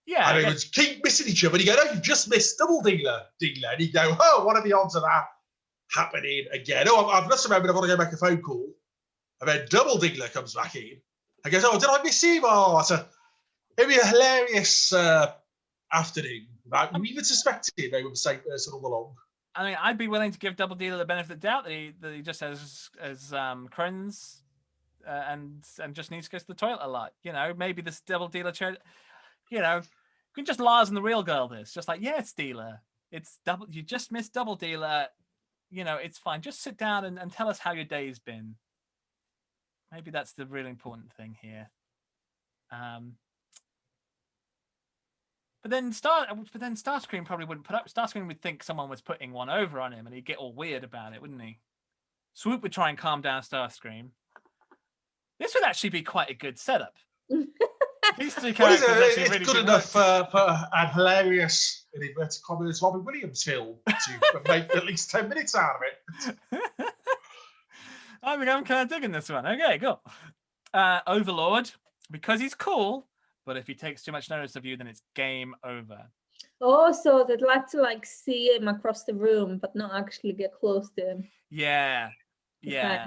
Yeah. And they would keep missing each other. And you go, oh, you just missed Double Dealer. And you go, oh, what are the odds of that happening again? Oh, I've just remembered I want to go make a phone call. And then Double Dealer comes back in and goes, oh, did I miss him? Oh, it'd be a hilarious afternoon. Right? You even suspected they were the same person all along. I mean, I'd be willing to give Double Dealer the benefit of the doubt that he just has Crohn's and just needs to go to the toilet a lot. Maybe this Double Dealer, you can just Lars and the Real Girl this. Just like, yeah, it's Dealer. It's double. You just missed Double Dealer. It's fine. Just sit down and tell us how your day's been. Maybe that's the really important thing here. But then Starscream probably wouldn't put up. Starscream would think someone was putting one over on him, and he'd get all weird about it, wouldn't he? Swoop would try and calm down Starscream. This would actually be quite a good setup. These three characters actually it's really good enough for a hilarious, in inverted commas, Robin Williams film to make at least 10 minutes out of it. I think I'm kind of digging this one. Okay, cool. Overlord, because he's cool. But if he takes too much notice of you, then it's game over. Oh, so they'd like to see him across the room, but not actually get close to him. Yeah. Okay.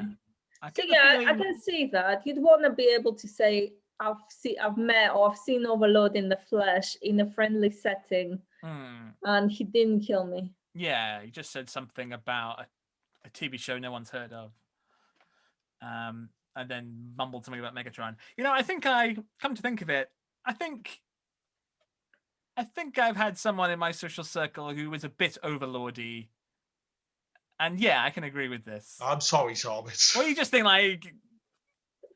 I can see that. You'd want to be able to say, I've met or I've seen Overlord in the flesh in a friendly setting, and he didn't kill me. Yeah, he just said something about a TV show no one's heard of. And then mumbled something about Megatron. I think come to think of it, I think I think I've had someone in my social circle who was a bit overlordy. And yeah, I can agree with this. I'm sorry, Tom. What do you just think, like...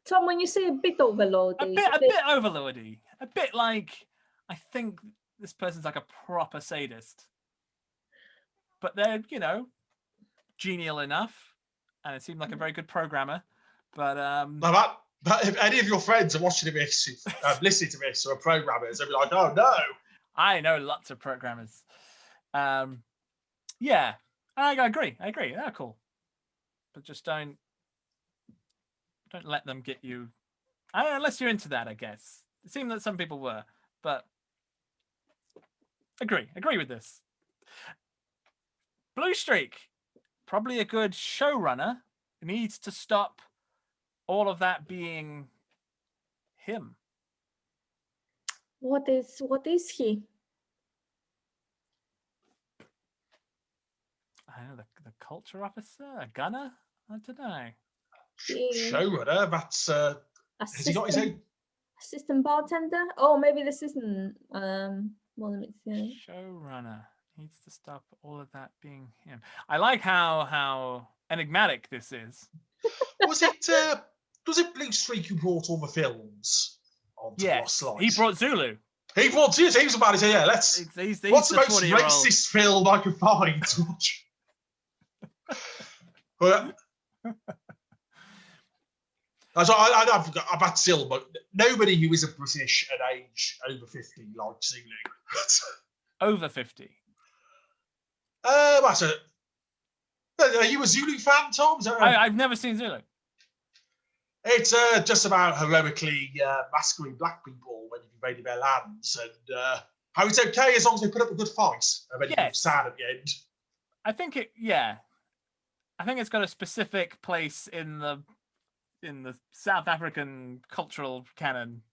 Tom, when you say a bit overlordy... A bit overlordy. A bit like, I think this person's like a proper sadist. But they're, you know, genial enough. And it seemed like a very good programmer. But... But if any of your friends are watching this, listening to this, or are programmers, they'll be like, oh, no. I know lots of programmers. Yeah, I agree. Yeah, cool. But just don't let them get you. Unless you're into that, I guess. It seemed that some people were, but agree with this. Blue Streak, probably a good showrunner. Needs to stop all of that being him. What is he? I don't know, the culture officer, a gunner. I don't know. Showrunner. That's has he got his own assistant bartender? Oh, maybe this isn't. Well, let me see. Showrunner needs to stop all of that being him. I like how enigmatic this is. Was it Blue Streak who brought all the films onto yes, slide? He brought Zulu. He brought Zulu. He was about to say, yeah, let's. He's what's the most racist film I can find to watch? But I've had Zulu, but nobody who is a British at age over 50 likes Zulu. Over 50. Are you a Zulu fan, Tom? I've never seen Zulu. It's just about heroically massacring black people when you've invaded their lands, and how it's okay as long as they put up a good fight. And then it's sad at the end. I think it's got a specific place in the South African cultural canon.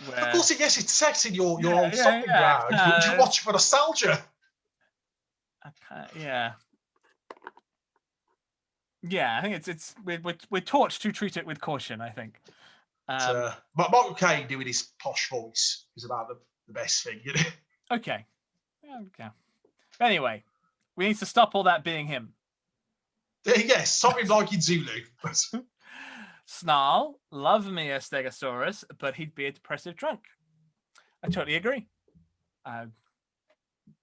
Where... Of course, yes, it's set in your old stomping ground. Would you watch it for nostalgia? Yeah. Yeah, I think we're taught to treat it with caution, I think. Michael Caine doing his posh voice is about the best thing, you know? Okay. Anyway, we need to stop all that being him. Yes, something like in Zulu. Snarl, love me a Stegosaurus, but he'd be a depressive drunk. I totally agree.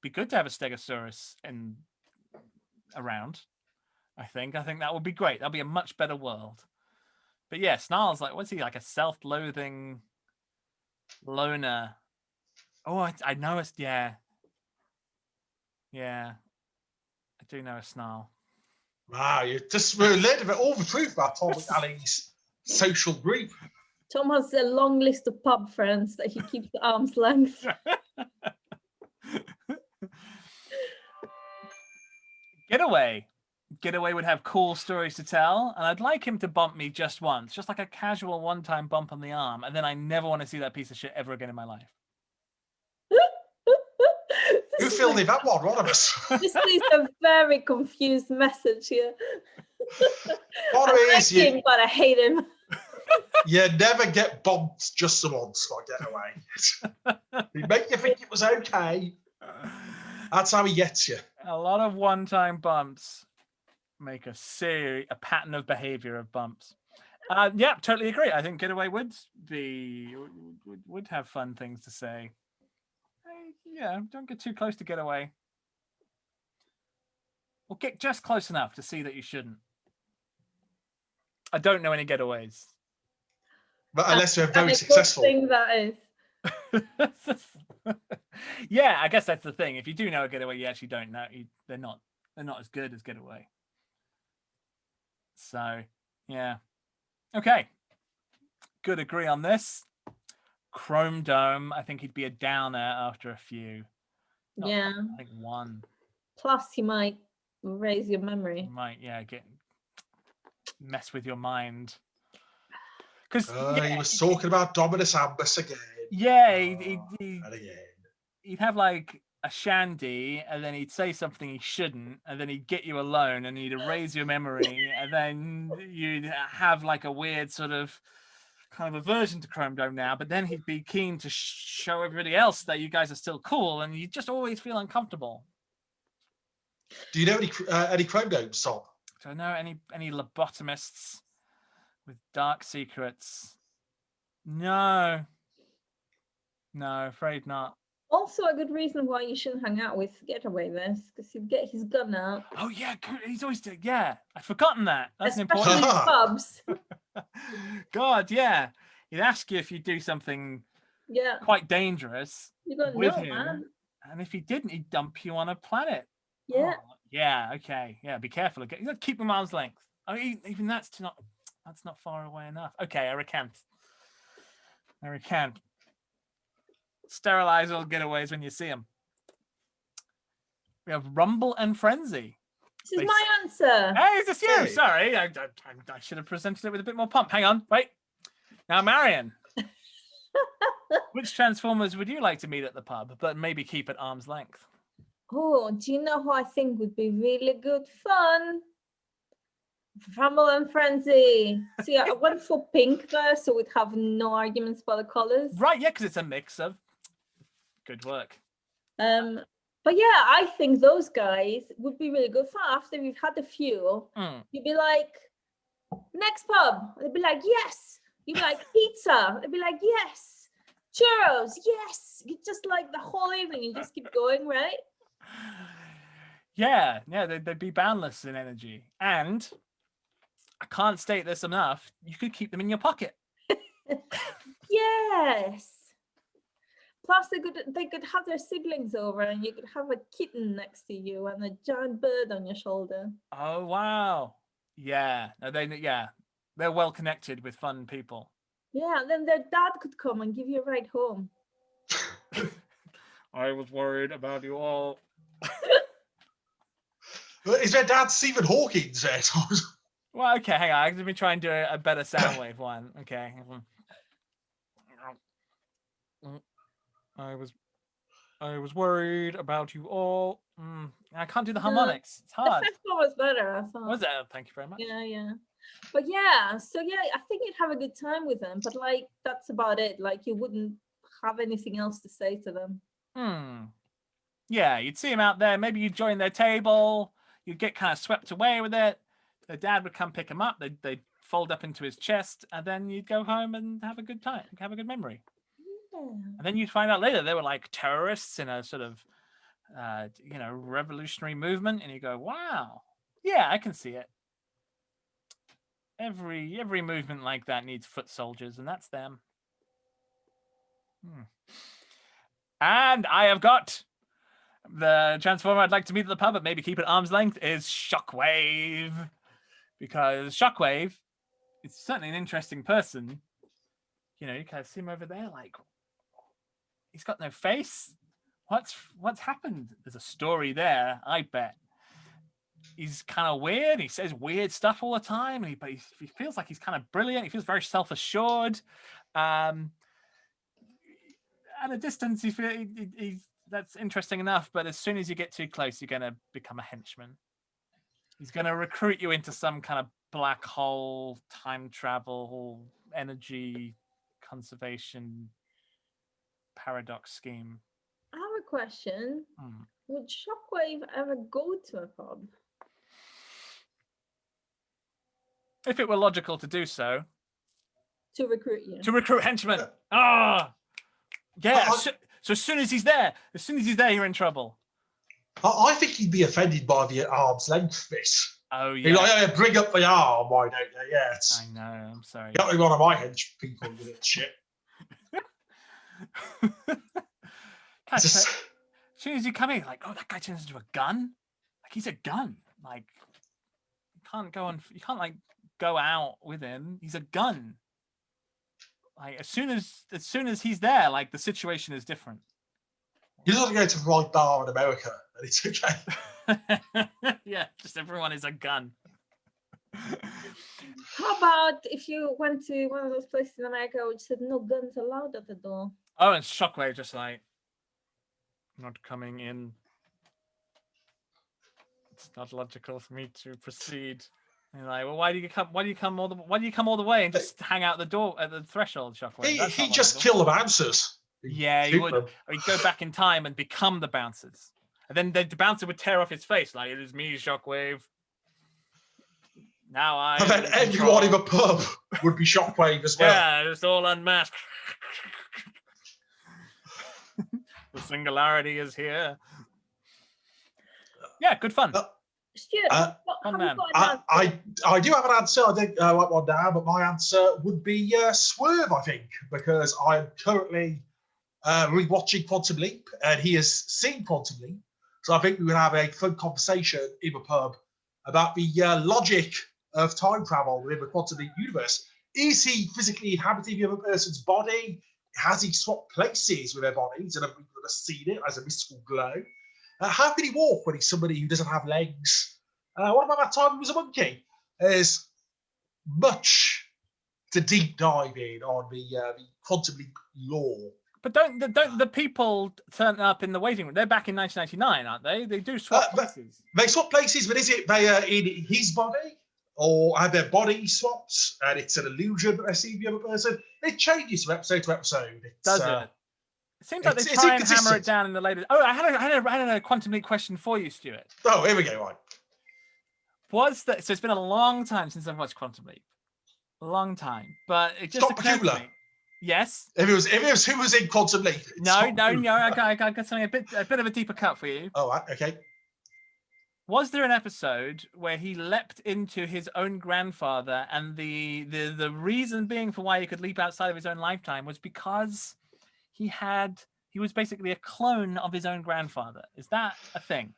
Be good to have a Stegosaurus around. I think that would be great. That'll be a much better world. But yeah, Snarl's like, what's he, like a self-loathing loner? Oh, I know it's, yeah. Yeah. I do know a Snarl. Wow, you just learned about all the truth about Tom and Ali's social group. Tom has a long list of pub friends that he keeps at arm's length. Getaway would have cool stories to tell, and I'd like him to bump me just once, just like a casual one-time bump on the arm, and then I never want to see that piece of shit ever again in my life. Who filled in that one of us? This is a very confused message here. What it is, but I hate him. You never get bumped just once by Getaway. He make you think it was okay. That's how he gets you. A lot of one-time bumps make a pattern of behavior of bumps. Yeah, totally agree. I think Getaway would have fun things to say. Yeah, don't get too close to Getaway. Or get just close enough to see that you shouldn't. I don't know any Getaways. But unless they're very successful. Thing that is. Yeah, I guess that's the thing. If you do know a Getaway, you actually don't know. They're not as good as Getaway. So, yeah. Okay. Good agree on this. Chrome Dome, I think he'd be a downer after a few. Yeah. I think one. Plus, he might raise your memory. He might, mess with your mind. Because he was talking about Dominus Ambus again. Yeah, he'd have like a shandy, and then he'd say something he shouldn't, and then he'd get you alone, and he'd erase your memory, and then you'd have like a weird sort of kind of aversion to Chrome Dome now, but then he'd be keen to show everybody else that you guys are still cool, and you just always feel uncomfortable. Do you know any Chrome Domes, Tom? Do I know any lobotomists with dark secrets? No, afraid not. Also, a good reason why you shouldn't hang out with Getaway this, because he'd get his gun out. Oh yeah, he's always I've forgotten that. That's especially important. in pubs. God, yeah, he'd ask you if you do something quite dangerous with him, man. And if he didn't, he'd dump you on a planet. Yeah. Oh, yeah. Okay. Yeah. Be careful. You got to keep him arm's length. I mean, even that's not far away enough. Okay, I recant. Sterilize all getaways when you see them. We have Rumble and Frenzy. This is my answer. Hey, is this you? Hey. Sorry, I should have presented it with a bit more pomp. Hang on, wait. Now, Marian, which Transformers would you like to meet at the pub, but maybe keep at arm's length? Oh, do you know who I think would be really good fun? Rumble and Frenzy. See, I went for pink there, so we'd have no arguments about the colors. Right, yeah, because it's a mix of. Good work. But yeah, I think those guys would be really good fun. After we've had a few, you'd be like, next pub. They'd be like, yes. You'd be like, pizza. They'd be like, yes. Churros, yes. You just like the whole evening. You just keep going, right? Yeah, they'd be boundless in energy. And I can't state this enough, you could keep them in your pocket. Yes. Plus, they could have their siblings over, and you could have a kitten next to you and a giant bird on your shoulder. Oh wow! Yeah, they're well connected with fun people. Yeah, and then their dad could come and give you a ride home. I was worried about you all. Is their dad Stephen Hawking there? Well, okay, hang on. Let me try and do a better sound wave one. Okay. I was worried about you all. I can't do the harmonics. It's hard. The first one was better, I thought. Was it? Thank you very much. Yeah. But yeah, so yeah, I think you'd have a good time with them. But like, that's about it. Like, you wouldn't have anything else to say to them. Yeah, you'd see them out there. Maybe you'd join their table. You'd get kind of swept away with it. Their dad would come pick him up. They'd fold up into his chest, and then you'd go home and have a good time, have a good memory. And then you'd find out later they were like terrorists in a sort of, revolutionary movement, and you go, "Wow, yeah, I can see it." Every movement like that needs foot soldiers, and that's them. And I have got the Transformer I'd like to meet at the pub, but maybe keep at arm's length is Shockwave, because Shockwave is certainly an interesting person. You kind of see him over there, like. He's got no face. What's happened? There's a story there, I bet. He's kind of weird. He says weird stuff all the time, and he feels like he's kind of brilliant. He feels very self-assured. At a distance, he's that's interesting enough. But as soon as you get too close, you're going to become a henchman. He's going to recruit you into some kind of black hole, time travel, energy conservation paradox scheme. I have a question. Would Shockwave ever go to a pub? If it were logical to do so. To recruit you. To recruit henchmen. Yeah. So as soon as he's there, you're in trouble. I think he'd be offended by the arm's length bit. Oh, yeah. He'd be like, bring up the arm, why don't you? Yeah. I know, I'm sorry. Got me one of my hench people with it, shit. As soon as you come in, like, oh, that guy turns into a gun. Like, he's a gun. Like, you can't go out with him. He's a gun. Like, as soon as he's there, like, the situation is different. You don't go to the right bar in America, and it's okay. Yeah, just everyone is a gun. How about if you went to one of those places in America which said no guns allowed at the door? Oh, and Shockwave just like, not coming in. It's not logical for me to proceed. You're like, well, why do you come all the way and just hang out the door at the threshold, Shockwave? He just kill the bouncers. Yeah, he would. Or he'd go back in time and become the bouncers, and then the bouncer would tear off his face like, "It is me, Shockwave." Now And then everyone in the pub would be Shockwave as well. Yeah, just all unmasked. The singularity is here. Yeah, good fun. Stuart, fun man. I do have an answer. I think I want one down, but my answer would be Swerve, I think, because I'm currently rewatching Quantum Leap, and he has seen Quantum Leap. So I think we would have a fun conversation in the pub about the logic of time travel within the Quantum Leap universe. Is he physically inhabiting the other person's body? Has he swapped places with their bodies and have we seen it as a mystical glow? How can he walk when he's somebody who doesn't have legs? What about that time he was a monkey? There's much to deep dive in on the Quantum Leap lore. But don't the people turn up in the waiting room? They're back in 1999, aren't they? They do swap places. They swap places, but is it they are in his body? Or have their body swapped and it's an illusion that they see the other person? It changes from episode to episode. Does it? It seems like they try and hammer it down in the later. Oh, I had a Quantum Leap question for you, Stuart. Oh, here we go. Right. So it's been a long time since I've watched Quantum Leap. A long time, but it just occurred to me. Yes. If it was who was in Quantum Leap. No. I got something a bit of a deeper cut for you. Oh, okay. Was there an episode where he leapt into his own grandfather, and the reason being for why he could leap outside of his own lifetime was because he was basically a clone of his own grandfather? Is that a thing?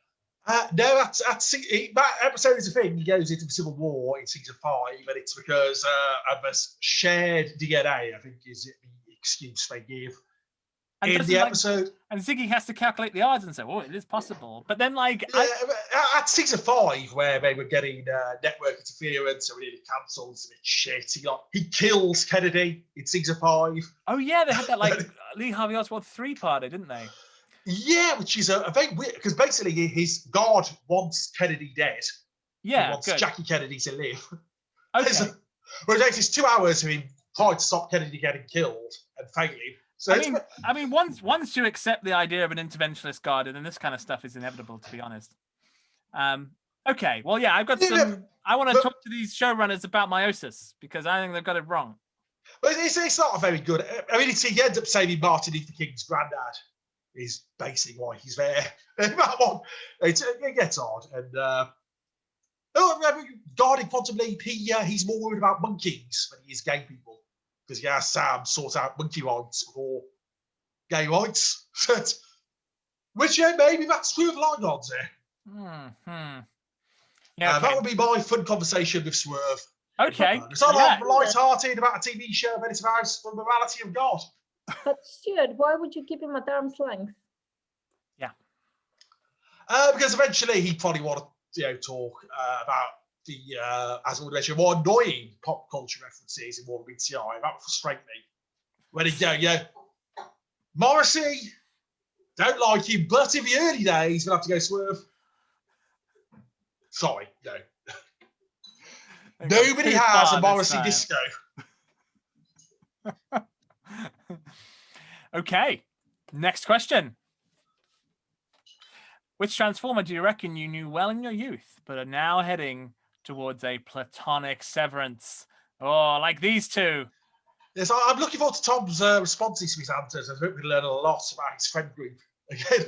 No, that episode is a thing. He goes into the Civil War in season 5, and it's because of a shared DNA, I think is the excuse they give. And in the episode, and Ziggy has to calculate the odds and say, "Oh, it is possible." But then, at season 5, where they were getting network interference, so we nearly cancelled. It's a bit shit. He kills Kennedy in season 5. Oh yeah, they had that Lee Harvey Oswald 3-parter, didn't they? Yeah, which is a very weird, because basically his God wants Kennedy dead. Yeah, he wants Jackie Kennedy to live. Okay. Whereas it takes 2 hours of him trying to stop Kennedy getting killed and failing. So I mean, once you accept the idea of an interventionist God, and then this kind of stuff is inevitable, to be honest. Okay, well, yeah, I've got some. I want to talk to these showrunners about meiosis because I think they've got it wrong. But it's not a very good. I mean, he ends up saving Martin Luther King's granddad. Is basically why he's there. That one, it gets odd. And God in Quantum Leap, he's more worried about monkeys than he is gay people. Because he has Sam sort out monkey rights before gay rights. Which, maybe that's true of Lygons here. Yeah, that would be my fun conversation with Swerve. Okay. It's not light-hearted about a TV show, but it's about the morality of God. But Stuart, why would you keep him at arm's length? Yeah. Because eventually he'd probably want to talk about the, as I mentioned, more annoying pop culture references in more than BTI. That would frustrate me. When he'd go, Morrissey, don't like you, but in the early days, we'll have to go Swerve. Sorry, no. Nobody has a Morrissey disco. Okay, next question. Which Transformer do you reckon you knew well in your youth, but are now heading towards a platonic severance? Oh, like these two. Yes, I'm looking forward to Tom's responses to his answers. I think we learn a lot about his friend group again.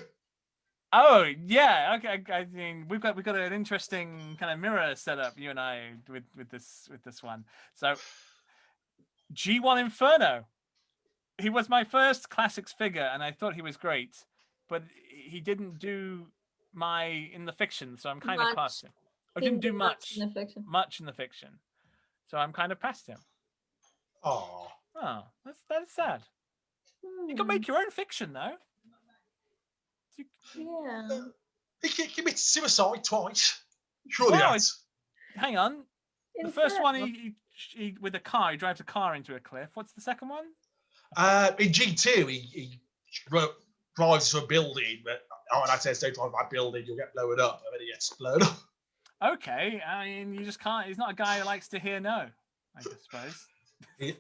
Oh yeah, okay. I mean, we've got an interesting kind of mirror setup, you and I, with this one. So, G1 Inferno. He was my first classics figure, and I thought he was great, but he didn't do in the fiction, so I'm kind of past him. I didn't do much in the fiction, so I'm kind of past him. Oh, that's sad. You can make your own fiction, though. Yeah. He committed suicide twice. Surely that's. Hang on. The first one, he with a car, he drives a car into a cliff. What's the second one? In G2, he drives to a building, but I says don't drive that building, you'll get blown up, and then he gets blown up. Okay, I mean, you just can't. He's not a guy who likes to hear no, I suppose. Yeah.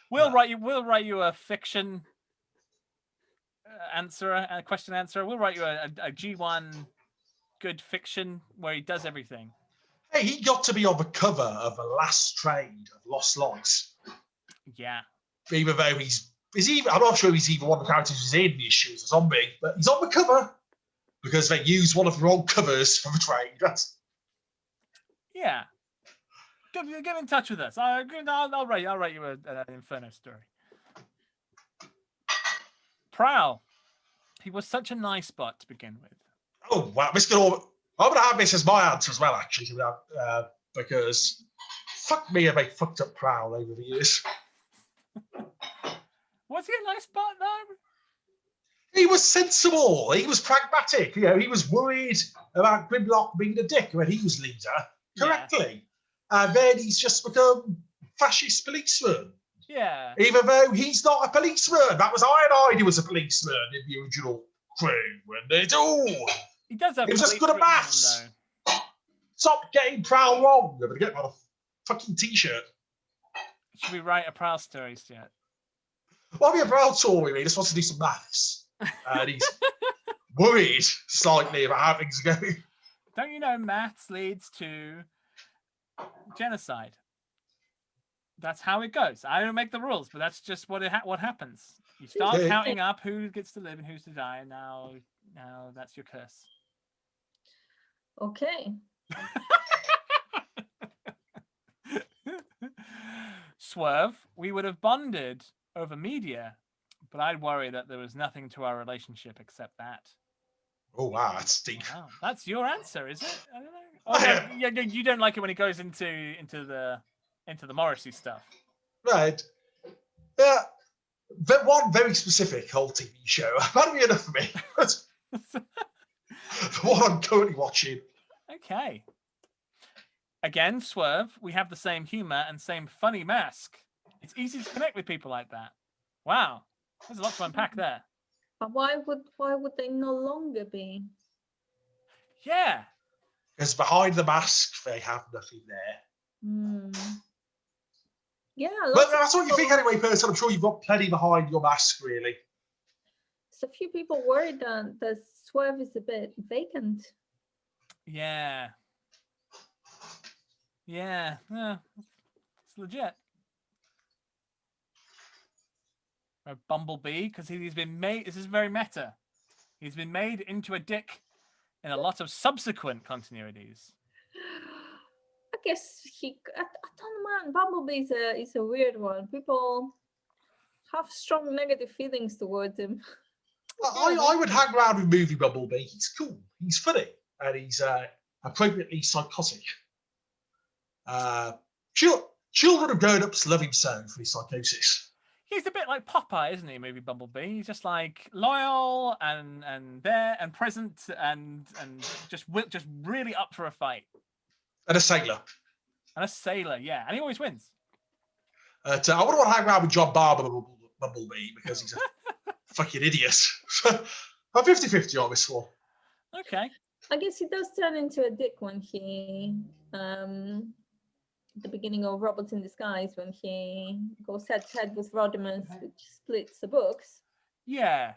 We'll write you a fiction answer, a question answer. We'll write you a G1 good fiction where he does everything. Hey, he got to be on the cover of the last trade of Lost Lights. Yeah. Even though I'm not sure he's even one of the characters who's in the issue as a zombie, but he's on the cover because they used one of the wrong covers for the trade. Yeah. Get in touch with us. I'll write you an Inferno story. Prowl. He was such a nice bot to begin with. Oh wow, I'm gonna have this as my answer as well, actually, because fuck me if they fucked up Prowl over the years. Was he a nice bot though? He was sensible. He was pragmatic. You know, he was worried about Grimlock being a dick when he was leader correctly, and then he's just become fascist policeman. Yeah. Even though he's not a policeman, that was Iron who was a policeman in the original crew. He does have. He was just good at maths. Stop getting Prowl wrong. I'm gonna get my fucking t-shirt. Should we write a Prowl story, Stuart? Why be a Prowl story? He just wants to do some maths, and he's worried slightly about how things are going. Don't you know maths leads to genocide? That's how it goes. I don't make the rules, but that's just what happens. You start counting up who gets to live and who's to die. And now that's your curse. Okay. Swerve, we would have bonded over media, but I'd worry that there was nothing to our relationship except that. Oh wow, that's deep. Wow. That's your answer, is it? I don't know. Oh, yeah, you don't like it when he goes into the Morrissey stuff. Right. Yeah. But one very specific old TV show. That'd be enough for me. The one I'm currently watching. Okay. Again, Swerve, we have the same humor and same funny mask. It's easy to connect with people like that. Wow. There's a lot to unpack there. But why would they no longer be? Yeah. Because behind the mask, they have nothing there. Yeah. But that's what you think anyway, person. I'm sure you've got plenty behind your mask, really. There's a few people worried that the Swerve is a bit vacant. Yeah. Yeah. It's legit. A Bumblebee, because he's been made, this is very meta. He's been made into a dick in a lot of subsequent continuities. I guess I don't know, man. Bumblebee is a weird one. People have strong negative feelings towards him. I would hang around with movie Bumblebee. He's cool. He's funny. And he's appropriately psychotic. Children of grown-ups love him so for his psychosis. He's a bit like Popeye, isn't he, movie Bumblebee? He's just like loyal and there and present and just really up for a fight. And a sailor. Yeah. And he always wins. I wouldn't want to hang around with John Barber Bumblebee because he's a fucking idiot. I'm 50-50 on this one. Okay. I guess he does turn into a dick when he the beginning of Robots in Disguise, when he goes head to head with Rodimus, which splits the books. Yeah,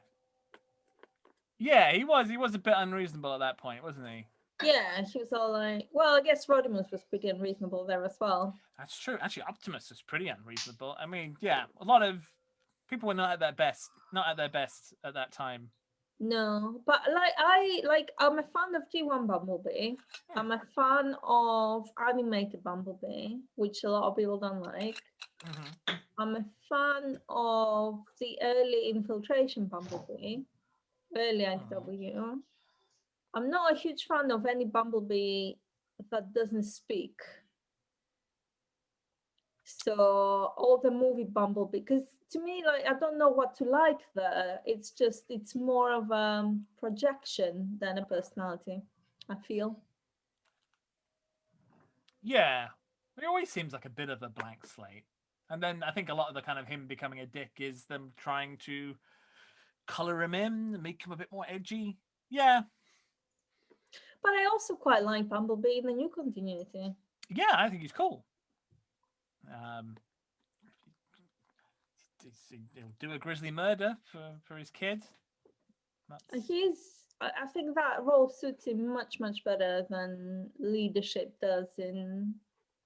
he was a bit unreasonable at that point, wasn't he? Yeah, she was all like, well, I guess Rodimus was pretty unreasonable there as well. That's true. Actually, Optimus was pretty unreasonable. I mean, yeah, a lot of people were not at their best at that time. No, but I'm a fan of G1 Bumblebee. Yeah. I'm a fan of animated Bumblebee, which a lot of people don't like. Mm-hmm. I'm a fan of the early Infiltration Bumblebee, early IDW. I'm not a huge fan of any Bumblebee that doesn't speak. So all the movie Bumblebee, because to me, like, I don't know what to like there. It's more of a projection than a personality, I feel. Yeah, it always seems like a bit of a blank slate. And then I think a lot of the kind of him becoming a dick is them trying to color him in and make him a bit more edgy. Yeah. But I also quite like Bumblebee in the new continuity. Yeah, I think he's cool. He'll do a grisly murder for his kid. I think that role suits him much better than leadership does in,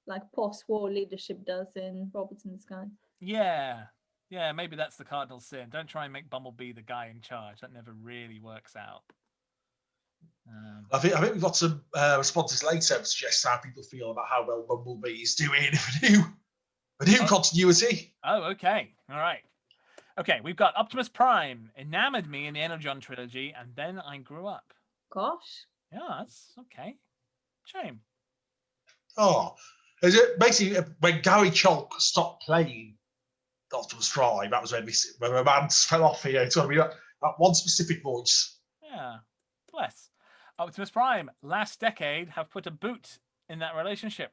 like, post-war leadership does in Robots in Disguise. Yeah, maybe that's the cardinal sin. Don't try and make Bumblebee the guy in charge. That never really works out. I think we've got some responses later to suggest how people feel about how well Bumblebee is doing a new continuity. Oh, okay. All right. Okay, we've got Optimus Prime. Enamored me in the Energon trilogy, and then I grew up. Gosh. Yeah, that's okay. Shame. Oh, is it basically when Gary Chalk stopped playing Optimus Prime? That was when romance fell off here. It's got to be that one specific voice. Yeah, bless. Optimus Prime, last decade, have put a boot in that relationship.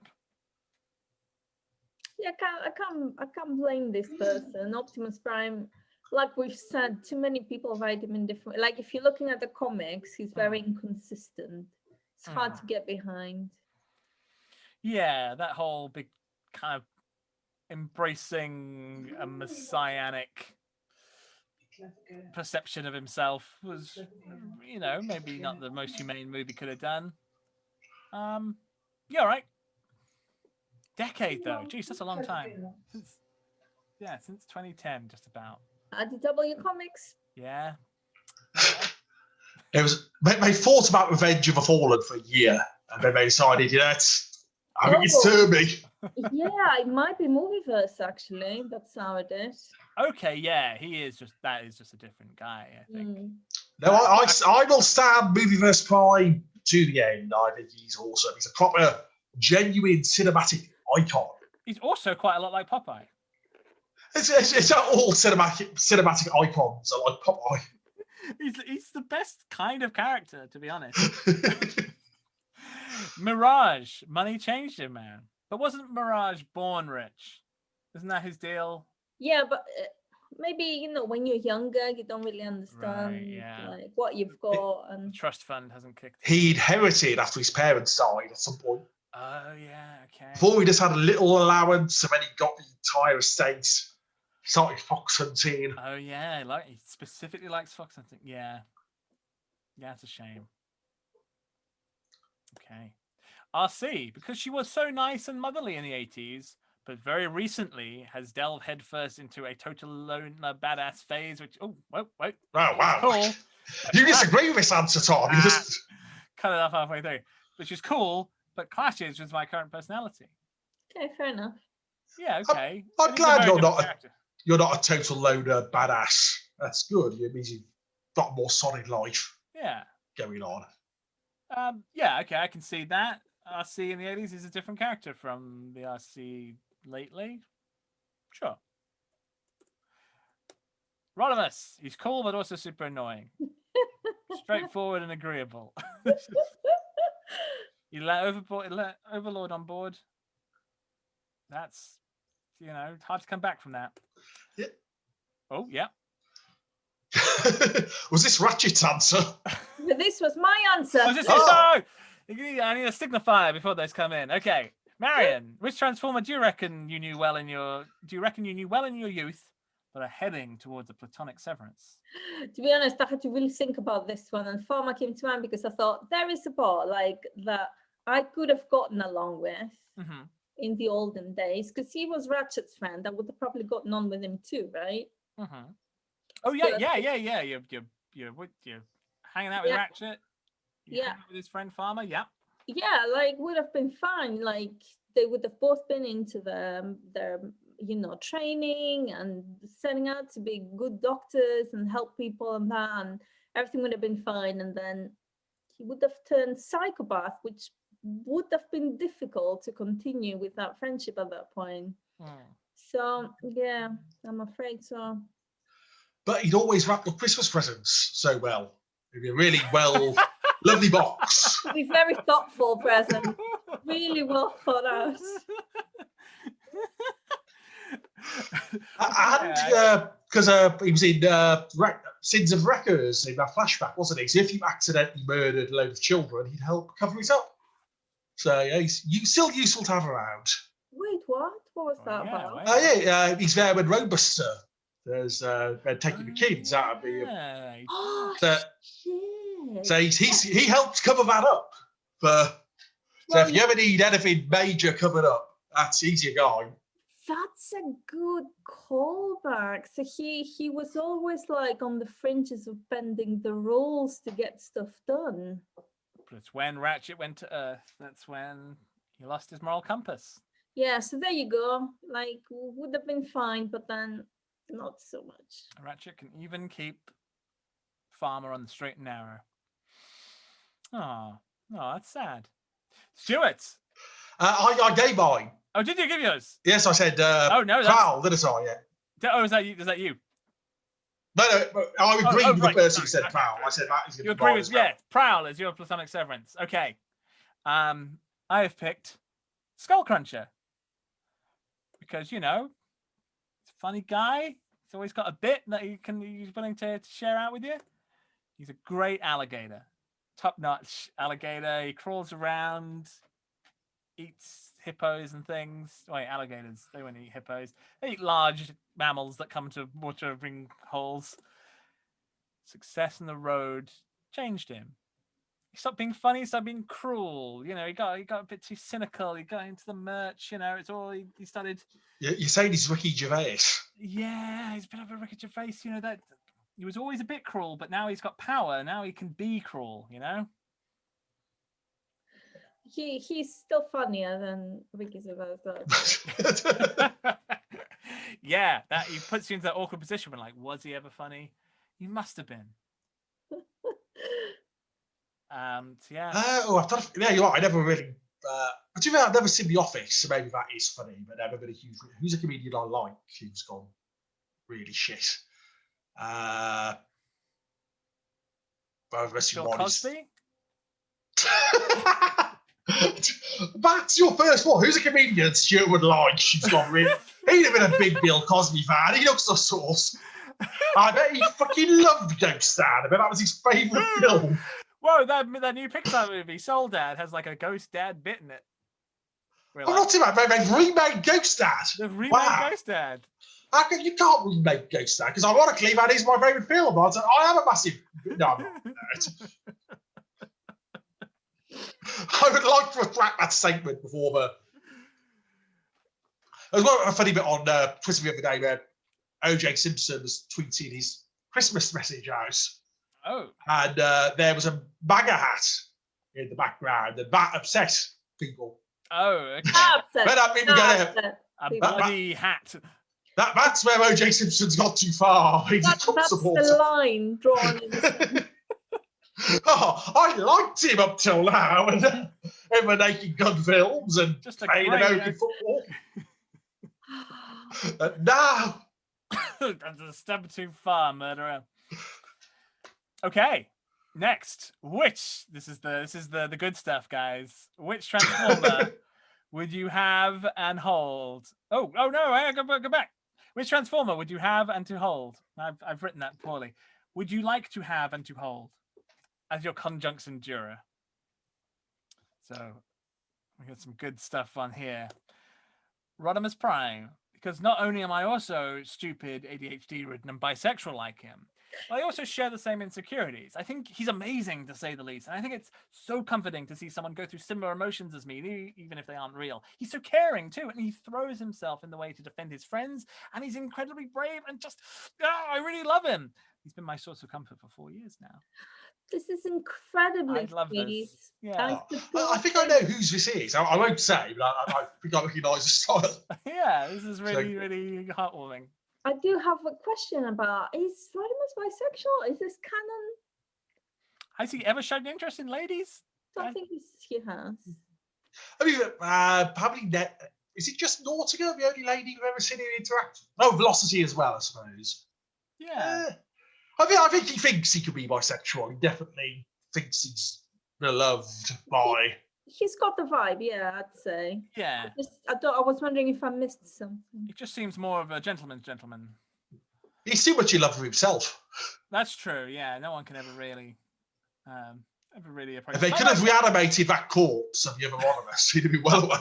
Yeah, I can't blame this person. Optimus Prime, like we've said, too many people write him in different. Like if you're looking at the comics, he's very inconsistent. It's hard to get behind. Yeah, that whole big kind of embracing a messianic perception of himself was, maybe not the most humane move he could have done. Yeah, all right. Decade though, geez, that's a long time. Since 2010, just about. IDW Comics. Yeah. It was. They thought about Revenge of the Fallen for a year, and then they decided, I think it's Turby. Yeah, it might be Movieverse actually. That's how it is. Okay, yeah, that is just a different guy, I think. No, I will stand Movieverse Prime to the end. I think he's awesome. He's a proper, genuine cinematic icon. He's also quite a lot like Popeye. It's all cinematic icons are like Popeye. He's the best kind of character, to be honest. Mirage, money changed him, man. But wasn't Mirage born rich? Isn't that his deal? Yeah, but maybe when you're younger, you don't really understand like what you've got, and the trust fund hasn't kicked. He inherited after his parents died at some point. Oh yeah, okay. Before he just had a little allowance, and then he got the entire estate. Started fox hunting. Oh yeah, he specifically likes fox hunting. Yeah, it's a shame. Okay. RC, because she was so nice and motherly in the 80s, but very recently has delved headfirst into a total loner badass phase, which wait. Wow. Cool. You disagree with this answer, Tom. You just cut it off halfway through. Which is cool, but clashes with my current personality. Okay, fair enough. Yeah, okay. I'm glad you're not a total loner badass. That's good. It means you've got a more solid life. Yeah. Going on. Yeah, okay, I can see that. RC in the 80s is a different character from the RC lately. Sure. Rodimus, he's cool but also super annoying. Straightforward and agreeable. You let Overlord on board. That's hard to come back from that. Yeah. Oh, yeah. Was this Ratchet's answer? This was my answer. I need a signifier before those come in. Okay, Marian, which Transformer do you reckon you knew well in your youth, but are heading towards a platonic severance? To be honest, I had to really think about this one, and Farmer came to mind because I thought there is a bot like that I could have gotten along with in the olden days, because he was Ratchet's friend. I would have probably gotten on with him too, right? Oh yeah. You're hanging out with Ratchet. Hanging out with his friend Farmer. Yeah. Yeah, would have been fine. Like they would have both been into their training and setting out to be good doctors and help people and that, and everything would have been fine. And then he would have turned psychopath, which would have been difficult to continue with that friendship at that point. So yeah, I'm afraid so. But he'd always wrap up Christmas presents so well. It'd be a really lovely box. It'd be very thoughtful present. Really well thought out. And because he was in sins of wreckers in that flashback, wasn't he? So if you accidentally murdered a load of children, he'd help cover it up. So yeah, he's still useful to have around. Wait, what? What was that about? He's there when Robuster. There's taking the kids out of the. Shit. So he helps cover that up. So if you ever need anything major covered up, he's your guy. That's a good callback. So he was always like on the fringes of bending the rules to get stuff done. But it's when Ratchet went to Earth. That's when he lost his moral compass. Yeah, so there you go. Like, would have been fine, but then not so much. Ratchet can even keep Farmer on the straight and narrow. Oh, that's sad. Stuart! I gave mine. Oh, did you give yours? Yes, I said Prowl, didn't I? Yeah. Oh, is that you? No, I agree with the person who said Prowl. I said that is going to be mine as well. Yeah, Prowl is your platonic severance. Okay. I have picked Skullcruncher. Because, he's a funny guy. He's always got a bit that he's willing to share out with you. He's a great alligator. Top-notch alligator. He crawls around, eats hippos and things. Wait, alligators. They won't eat hippos. They eat large mammals that come to watering holes. Success in the road changed him. He stopped being funny, he started being cruel. He got a bit too cynical. He got into the merch, it's all he started. You're saying he's Ricky Gervais. Yeah, he's a bit of a Ricky Gervais, that he was always a bit cruel, but now he's got power. Now he can be cruel, He's still funnier than Ricky Gervais. Yeah, that he puts you into that awkward position when, was he ever funny? He must have been. Yeah. I thought, you're right. I never really. I've never seen The Office, so maybe that is funny. But never been a huge. Who's a comedian I like who's gone really shit? Bill Cosby. That's your first one. Who's a comedian Stuart would like? She's gone really. He'd have been a big Bill Cosby fan. He looks the sauce. I bet he fucking loved Ghost Dad. I bet that was his favourite film. Whoa, that new Pixar movie, Soul Dad, has a Ghost Dad bit in it. Not too bad. They've remade Ghost Dad. They've remade Ghost Dad. You can't remake Ghost Dad, because ironically, that is my favourite film. I am a massive... No, I'm not. I would like to retract that statement before the... There was a funny bit on Twitter the other day where O.J. Simpson was tweeting his Christmas message out. Oh. And there was a MAGA hat in the background, and that upset people. Oh, okay. A bloody hat. That's where O.J. Simpson's got too far. He's a Trump supporter. That's the line drawn in the... I liked him up till now, and emanating gun films and playing American football. Now, that's a step too far, murderer. Okay, next, which this is the good stuff, guys. Which Transformer would you have and hold? Oh no, go back. Which Transformer would you have and to hold? I've written that poorly. Would you like to have and to hold as your conjunction Jura? So we got some good stuff on here. Rodimus Prime, because not only am I also stupid, ADHD-ridden, and bisexual like him, but I also share the same insecurities. I think he's amazing, to say the least, and I think it's so comforting to see someone go through similar emotions as me, even if they aren't real. He's so caring, too, and he throws himself in the way to defend his friends, and he's incredibly brave, and just, I really love him. He's been my source of comfort for 4 years now. This is incredibly I love sweet. this. Yeah. I think I know whose this is. I won't say, but I think I recognise the style. Yeah, this is really heartwarming. I do have a question about, is Rodimus bisexual? Is this canon? Has he ever shown interest in ladies? I don't think he has. I mean, probably, is it just Nautica, the only lady you've ever seen him interact? Oh, Velocity as well, I suppose. Yeah. I think he thinks he could be bisexual. He definitely thinks he's beloved by... He's got the vibe, yeah, I'd say. Yeah. I was wondering if I missed something. He just seems more of a gentleman's gentleman. He's too much in love with himself. That's true. Yeah, no one can ever really approach. If they could have reanimated that corpse of the other one of us, he'd have been well away.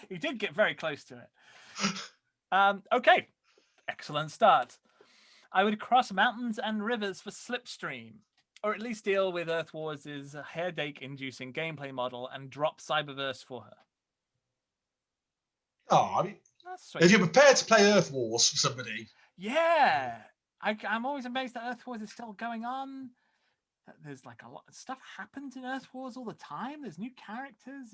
He did get very close to it. Okay, excellent start. I would cross mountains and rivers for Slipstream, or at least deal with Earth Wars' headache-inducing gameplay model and drop Cyberverse for her. Oh, I mean, if you're prepared to play Earth Wars for somebody. Yeah. I'm always amazed that Earth Wars is still going on. There's like a lot of stuff happens in Earth Wars all the time. There's new characters.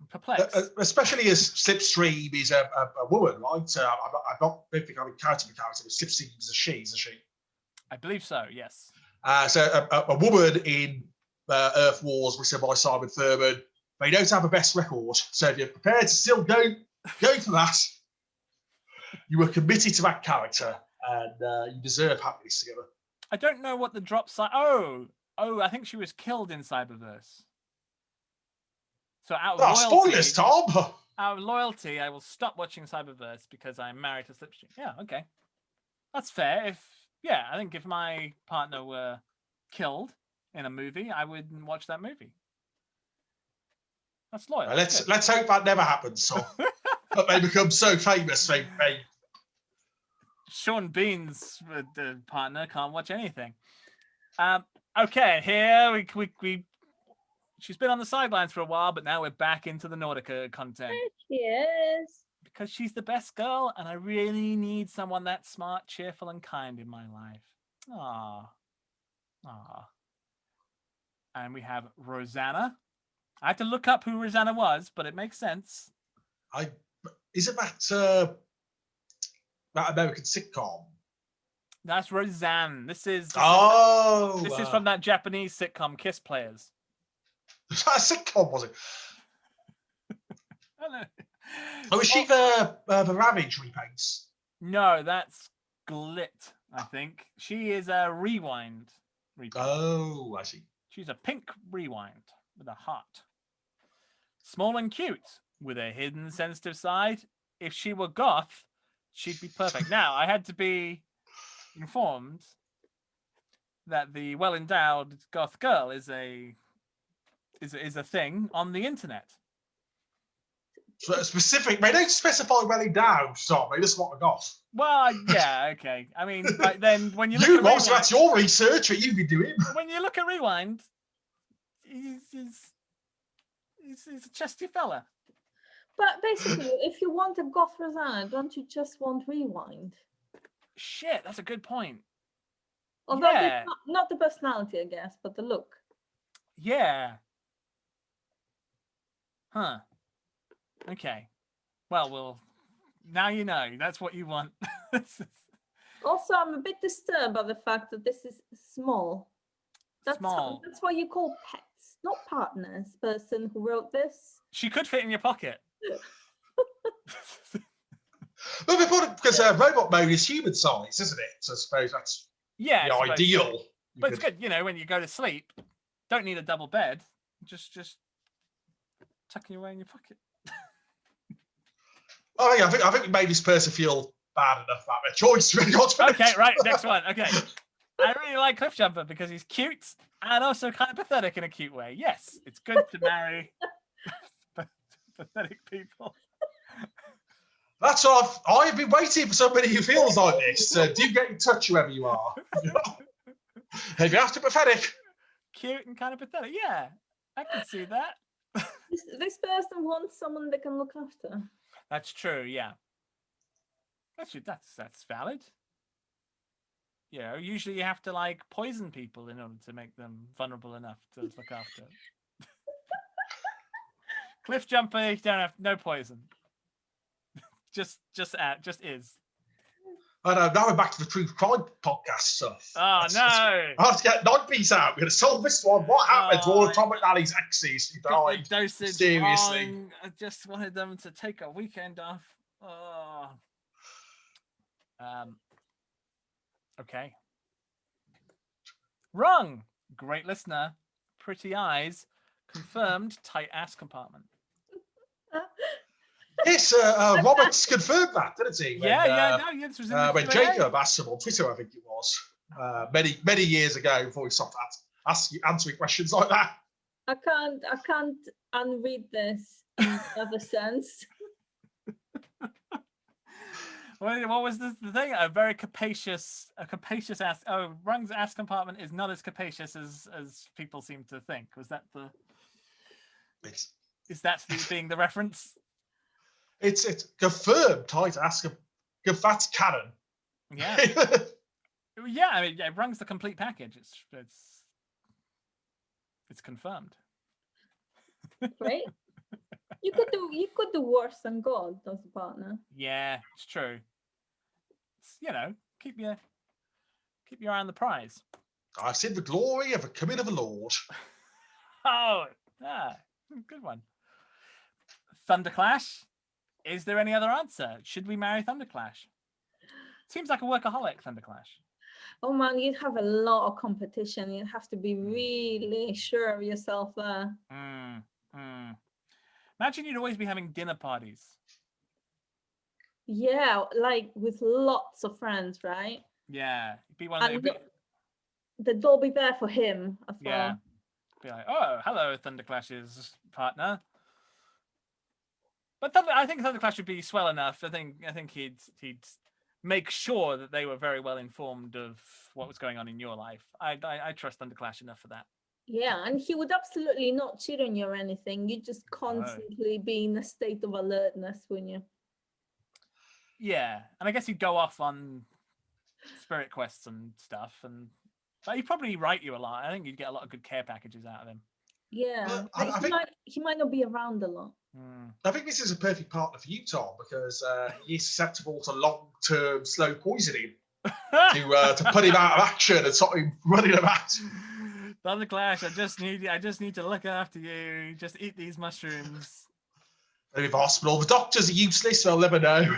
I'm perplexed. Especially as Slipstream is a woman, right? I don't think I've encountered the character, but Slipstream is a she, isn't she? I believe so, yes. So a woman in Earth Wars, written by Simon Thurman, they don't have a best record. So if you're prepared to still go for that, you were committed to that character, and you deserve happiness together. I don't know what the drop side. Oh, I think she was killed in Cyberverse. So out of loyalty, spoilers, Tom. Out of loyalty, I will stop watching Cyberverse because I'm married to Slipstream. Yeah, okay, that's fair. I think if my partner were killed in a movie, I wouldn't watch that movie. That's loyal. Let's hope that never happens. So that they become so famous, they Sean Bean's partner can't watch anything. Okay, here we she's been on the sidelines for a while, but now we're back into the Nautica content. There she is. Because she's the best girl, and I really need someone that's smart, cheerful, and kind in my life. Aww. And we have Rosanna. I had to look up who Rosanna was, but it makes sense. Isn't that American sitcom? That's Roseanne. This is from that Japanese sitcom Kiss Players. Was that a sitcom, was it? I don't know. Oh, was she the Ravage repaints? No, that's Glit, I think. She is a Rewind repaint. Oh, I see. She's a pink Rewind with a heart. Small and cute, with a hidden sensitive side. If she were goth, she'd be perfect. Now, I had to be informed that the well-endowed goth girl is a thing on the internet. Specific. They don't specify well-endowed, so they just want a goth. Well, yeah, okay. I mean, but then when you look at that's your research that you've been doing. When you look at Rewind, he's a chesty fella. But basically, if you want a goth Rosanna, don't you just want Rewind? Shit, that's a good point. Although not the personality, I guess, but the look. Yeah. Huh. Okay. Well, now you know. That's what you want. Also, I'm a bit disturbed by the fact that this is small. That's small. That's what you call pets, not partners. Person who wrote this. She could fit in your pocket. Well, because robot mode is human size, isn't it? So I suppose that's the ideal. But it's good, when you go to sleep, don't need a double bed. Just tucking away in your pocket. Oh, yeah, I think we made this person feel bad enough about their choice. Really. Okay, right, next one. Okay. I really like Cliffjumper because he's cute and also kind of pathetic in a cute way. Yes, it's good to marry pathetic people. That's what I've been waiting for somebody who feels like this. Do get in touch whoever you are. If you're after pathetic. Cute and kind of pathetic. Yeah, I can see that. This person wants someone they can look after. That's true, yeah. That's valid. Usually you have to poison people in order to make them vulnerable enough to look after. Cliffjumper, you don't have no poison. just is. I know. Now we're back to the true crime podcast stuff. Oh no! I have to get Nightbeat out. We're going to solve this one. What happened to all of Tom McNally's exes who died mysteriously? Wrong. I just wanted them to take a weekend off. Oh. Okay. Wrong. Great listener. Pretty eyes. Confirmed. Tight ass compartment. Yes, Roberts confirmed that, didn't he? When Jacob asked him on Twitter, I think it was, many years ago, before we stopped answering questions like that. I can't unread this in other sense. What was the thing? A very capacious ass. Oh, Rung's ass compartment is not as capacious as people seem to think. Was that the? Is that being the reference? It's confirmed. Tight ass. That's canon. Yeah. Yeah. I mean, Rung's the complete package. It's confirmed. Great. You could do worse than God as a partner. Yeah, it's true. It's, keep your eye on the prize. I've seen the glory of a coming of the Lord. Good one. Thunderclash. Is there any other answer? Should we marry Thunderclash? Seems like a workaholic, Thunderclash. Oh man, you'd have a lot of competition. You'd have to be really sure of yourself there. Imagine you'd always be having dinner parties. Yeah, like with lots of friends, right? Yeah, be one of they'd all be there for him as well. Be like, oh, hello, Thunderclash's partner. But I think Thunderclash would be swell enough. I think he'd make sure that they were very well informed of what was going on in your life. I trust Thunderclash enough for that. Yeah, and he would absolutely not cheat on you or anything. You'd just constantly be in a state of alertness, wouldn't you? Yeah, and I guess he'd go off on spirit quests and stuff, but he'd probably write you a lot. I think you'd get a lot of good care packages out of him. Yeah, he might not be around a lot. I think this is a perfect partner for you, Tom, because he's susceptible to long-term slow poisoning to put him out of action and stop him running about. Thunderclash, I just need to look after you. Just eat these mushrooms. Maybe the hospital. The doctors are useless, so I'll never know.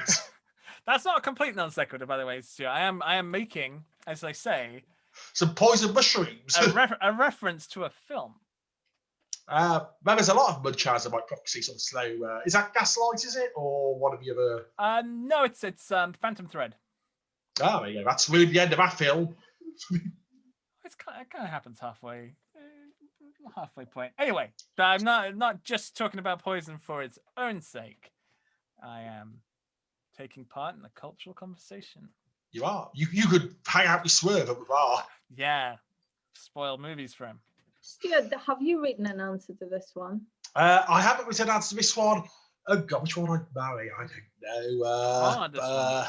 That's not a complete non sequitur, by the way, Stuart. I am making, as I say, some poison mushrooms. a reference to a film. There's a lot of Munchausen by proxy, sort of slow. Is that Gaslight? Is it, or one of the other? No, it's Phantom Thread. Oh, there you go. That's really the end of that film. It kind of happens halfway point. Anyway, but I'm not just talking about poison for its own sake. I am taking part in the cultural conversation. You are. You could hang out with Swerve at the bar. Yeah, spoil movies for him. Stuart, have you written an answer to this one? I haven't written an answer to this one. Oh God, which one I'd marry? I don't know.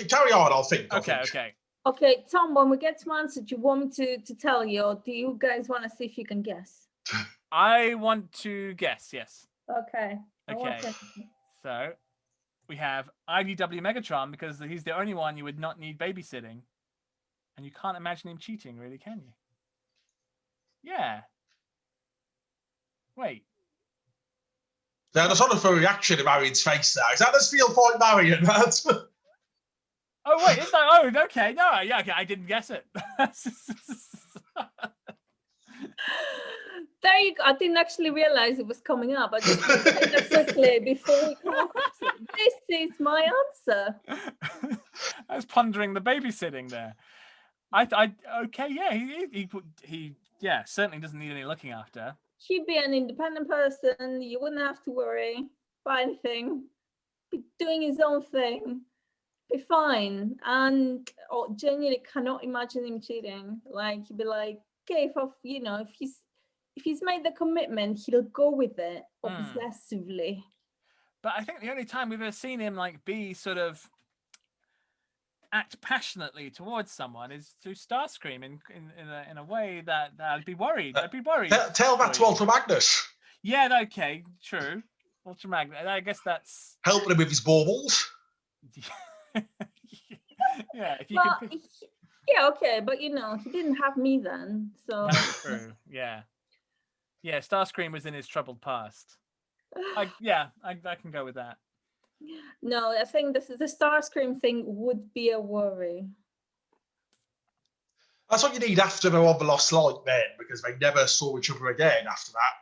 Carry on, I'll think. Okay, Tom, when we get to answer, do you want me to tell you, or do you guys want to see if you can guess? I want to guess, yes. Okay. So we have IDW Megatron, because he's the only one you would not need babysitting. And you can't imagine him cheating, really, can you? Yeah. Wait. There's sort of a reaction to Marian's face now. Is that the Steel Point Marian? Oh, wait, is that? Oh, okay. No, yeah, okay. I didn't guess it. There you go. I didn't actually realize it was coming up. I just did it quickly before we come across it. This is my answer. I was pondering the babysitting there. Okay, yeah, he certainly doesn't need any looking after. She'd be an independent person. You wouldn't have to worry about anything. Be doing his own thing. Be fine. And genuinely cannot imagine him cheating. Like, he'd be like, okay, if he's made the commitment, he'll go with it obsessively. But I think the only time we've ever seen him be sort of act passionately towards someone is through Starscream in a way that I'd be worried. Tell that to Ultra Magnus. Yeah, okay, true. Ultra Magnus. I guess that's helping him with his baubles. Yeah, if you could. Yeah, okay, but he didn't have me then, so. That's true. Yeah. Starscream was in his troubled past. I can go with that. No, I think the Starscream thing would be a worry. That's what you need after they're on the lost light then, because they never saw each other again after that.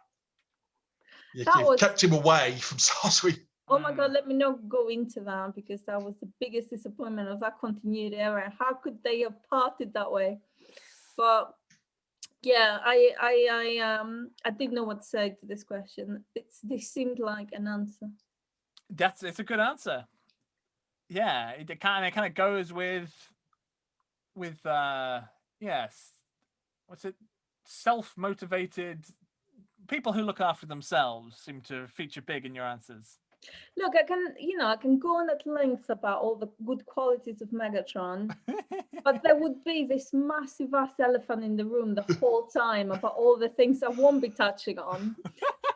You've kept him away from Sarsweet. Oh my God, let me not go into that, because that was the biggest disappointment of that continuity era. How could they have parted that way? But yeah, I didn't know what to say to this question. This seemed like an answer. It's a good answer. Yeah, it kind of goes with yes, what's it? Self-motivated people who look after themselves seem to feature big in your answers. Look, I can go on at length about all the good qualities of Megatron, but there would be this massive ass elephant in the room the whole time about all the things I won't be touching on.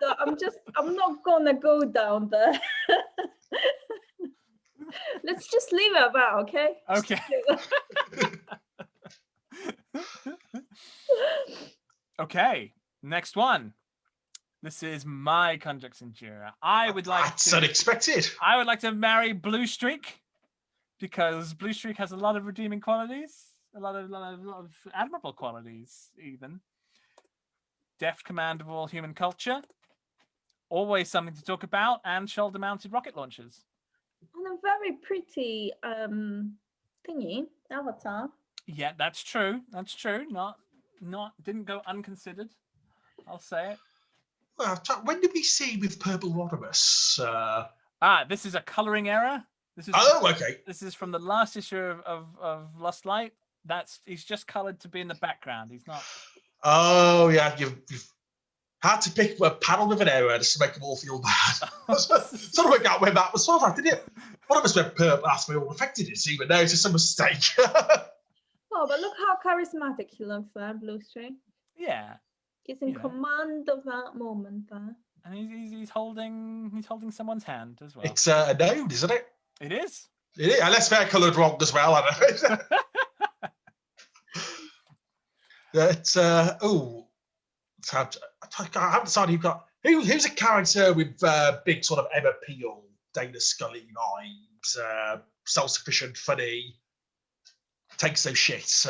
So I'm not gonna go down there. Let's just leave it about, okay? Okay. Okay, next one. This is my Conjux Endura. That's unexpected. I would like to marry Blue Streak, because Blue Streak has a lot of redeeming qualities, a lot of admirable qualities, even. Deft command of all human culture, always something to talk about, and shoulder-mounted rocket launchers. And a very pretty thingy avatar. Yeah, that's true. That's true. Not didn't go unconsidered. I'll say it. Well, when did we see with Purple Rodimus? This is a colouring error. Okay. This is from the last issue of Lost Light. He's just coloured to be in the background. He's not. Oh yeah, you've had to pick a panel with an error just to make them all feel bad. Sort of work out where that was from. Didn't it? One of us went purple. That's where all affected it. Even though it's just a mistake. Oh, but look how charismatic he looks there, Blue Streak. Yeah. He's in command of that moment there. And he's holding someone's hand as well. It's a node, isn't it? It is. It is. Unless they're coloured wrong as well. I know. It's I haven't decided you've got who's a character with big sort of Emma Peel, Dana Scully vibes, self-sufficient, funny, takes no shit.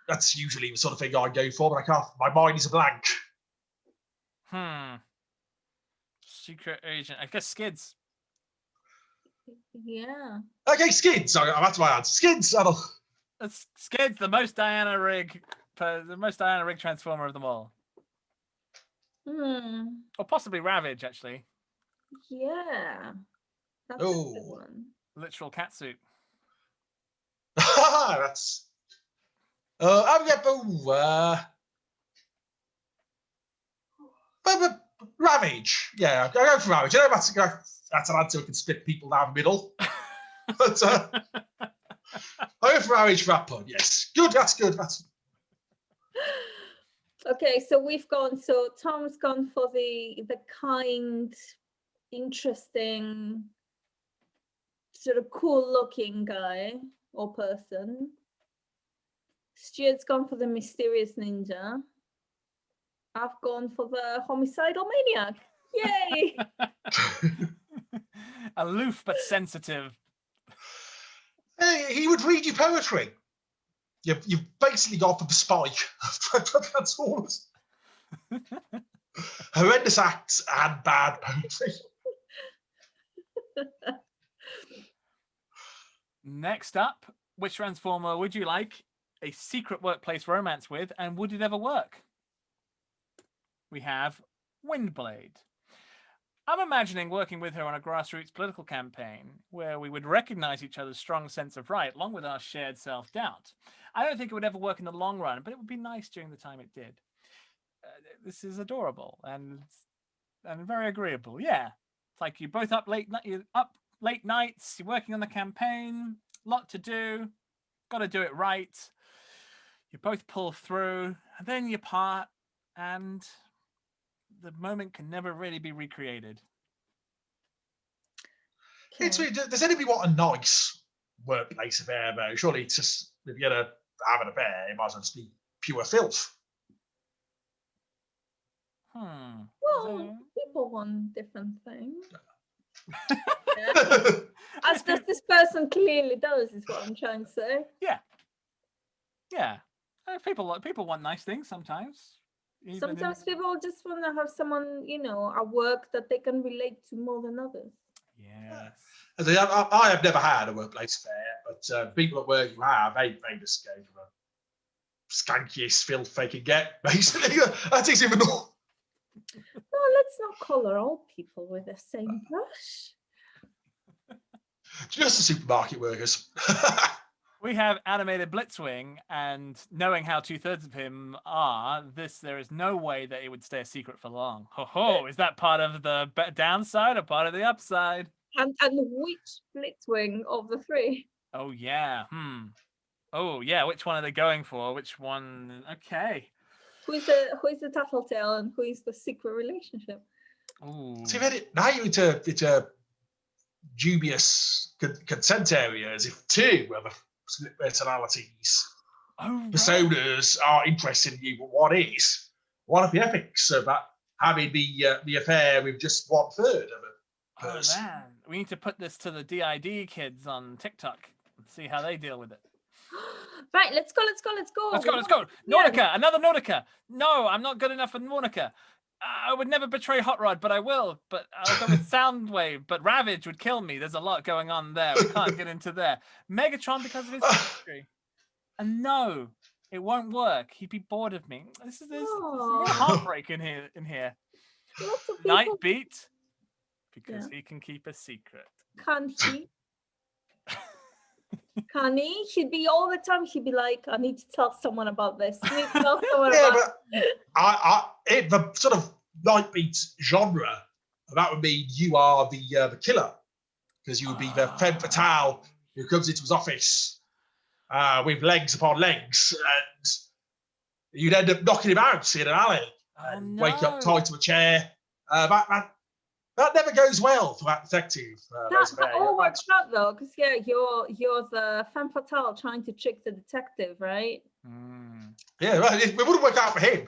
That's usually the sort of thing I go for, but I can't. My mind is a blank. Secret agent. I guess Skids. Yeah. Okay, Skids. That's my answer. Skids. Skids, the most Diana Rigg transformer of them all. Or possibly Ravage, actually. Yeah. That's a good one. Literal catsuit. That's. Ravage. Yeah, I go for Ravage. I know that's an answer that can split people down the middle. But I go for Ravage for that one. Yes, good. That's good. That's. Okay, so we've gone. So Tom's gone for the kind, interesting, sort of cool-looking guy or person. Stuart's gone for the mysterious ninja. I've gone for the homicidal maniac. Yay! Aloof but sensitive. Hey, he would read you poetry. You've basically gone for the spike. That's all. Horrendous acts and bad poetry. Next up, which Transformer would you like a secret workplace romance with, and would it ever work? We have Windblade. I'm imagining working with her on a grassroots political campaign where we would recognize each other's strong sense of right, along with our shared self-doubt. I don't think it would ever work in the long run, but it would be nice during the time it did. This is adorable and very agreeable. Yeah, it's like you're both up late nights, you're working on the campaign, lot to do, got to do it right. You both pull through, and then you part, and the moment can never really be recreated. Okay. It's weird. Does anybody want a nice workplace affair, though? Surely it's just, if you're going to have an affair, it might as well just be pure filth. Well, people want different things. As this person clearly does, is what I'm trying to say. Yeah. Yeah, people want nice things sometimes. Sometimes people just want to have someone, at work that they can relate to more than others. Yes. I have never had a workplace affair, but people at work who have, they just go for the skankiest filth they can get, basically. That is even more. No, let's not color all people with the same brush. Just the supermarket workers. We have animated Blitzwing, and knowing how 2/3 of him are, there is no way that it would stay a secret for long. Ho! Is that part of the downside or part of the upside? And which Blitzwing of the three? Oh yeah. Oh yeah. Which one are they going for? Which one? Okay. Who is the tattletale and who is the secret relationship? Ooh. See, now you're into dubious consent areas. If two of the split personalities, personas are interested in you, but what are the ethics of that having the affair with just 1/3 of a person? Oh man, we need to put this to the DID kids on TikTok and see how they deal with it. Right, let's go. Let's go. Nautica, another Nautica. No, I'm not good enough for Nautica. I would never betray Hot Rod, but I will. But I'll go with Soundwave. But Ravage would kill me. There's a lot going on there. We can't get into there. Megatron because of his history. And no, it won't work. He'd be bored of me. This is heartbreak in here. Nightbeat because he can keep a secret. Can't he? Can he? He'd be all the time. He'd be like, "I need to tell someone about this. I need to tell someone about." But the sort of Nightbeat genre, that would mean you are the killer, because you would be the femme fatale who comes into his office with legs upon legs, and you'd end up knocking him out in an alley and wake up tied to a chair. That never goes well for that detective. That all works out though, because you're the femme fatale trying to trick the detective, right? Yeah, well, it wouldn't work out for him.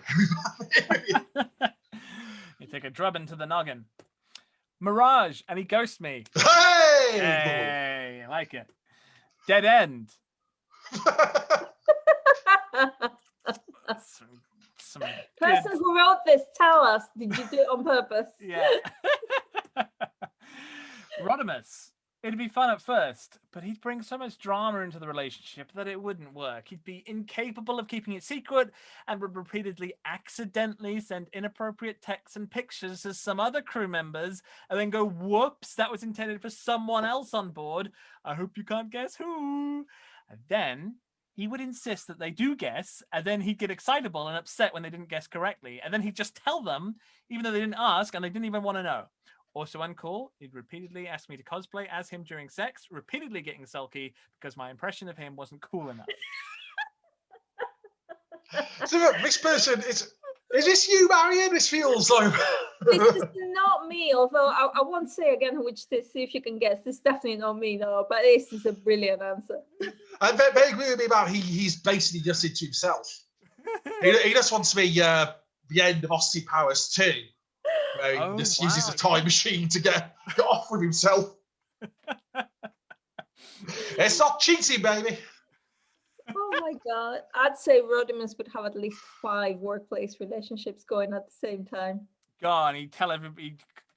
You take a drubbing to the noggin. Mirage, and he ghosts me. Hey, I like it. Dead End. Some Person who wrote this, tell us, did you do it on purpose? Yeah. Rodimus. It'd be fun at first, but he'd bring so much drama into the relationship that it wouldn't work. He'd be incapable of keeping it secret and would repeatedly accidentally send inappropriate texts and pictures to some other crew members and then go, whoops, that was intended for someone else on board. I hope you can't guess who. And then he would insist that they do guess, and then he'd get excitable and upset when they didn't guess correctly. And then he'd just tell them, even though they didn't ask and they didn't even want to know. Also uncool, he'd repeatedly ask me to cosplay as him during sex, repeatedly getting sulky because my impression of him wasn't cool enough. So this person, is this you, Marian? This feels like... This is not me, although I won't say again see if you can guess. This is definitely not me, though, but this is a brilliant answer. And they agree with me about he's basically just into himself. He just wants to be the end of Austin Powers 2. Where he just uses a time machine to get off with himself. It's not cheating, baby. Oh my god. I'd say Rodimus would have at least 5 workplace relationships going at the same time. Go on, he'd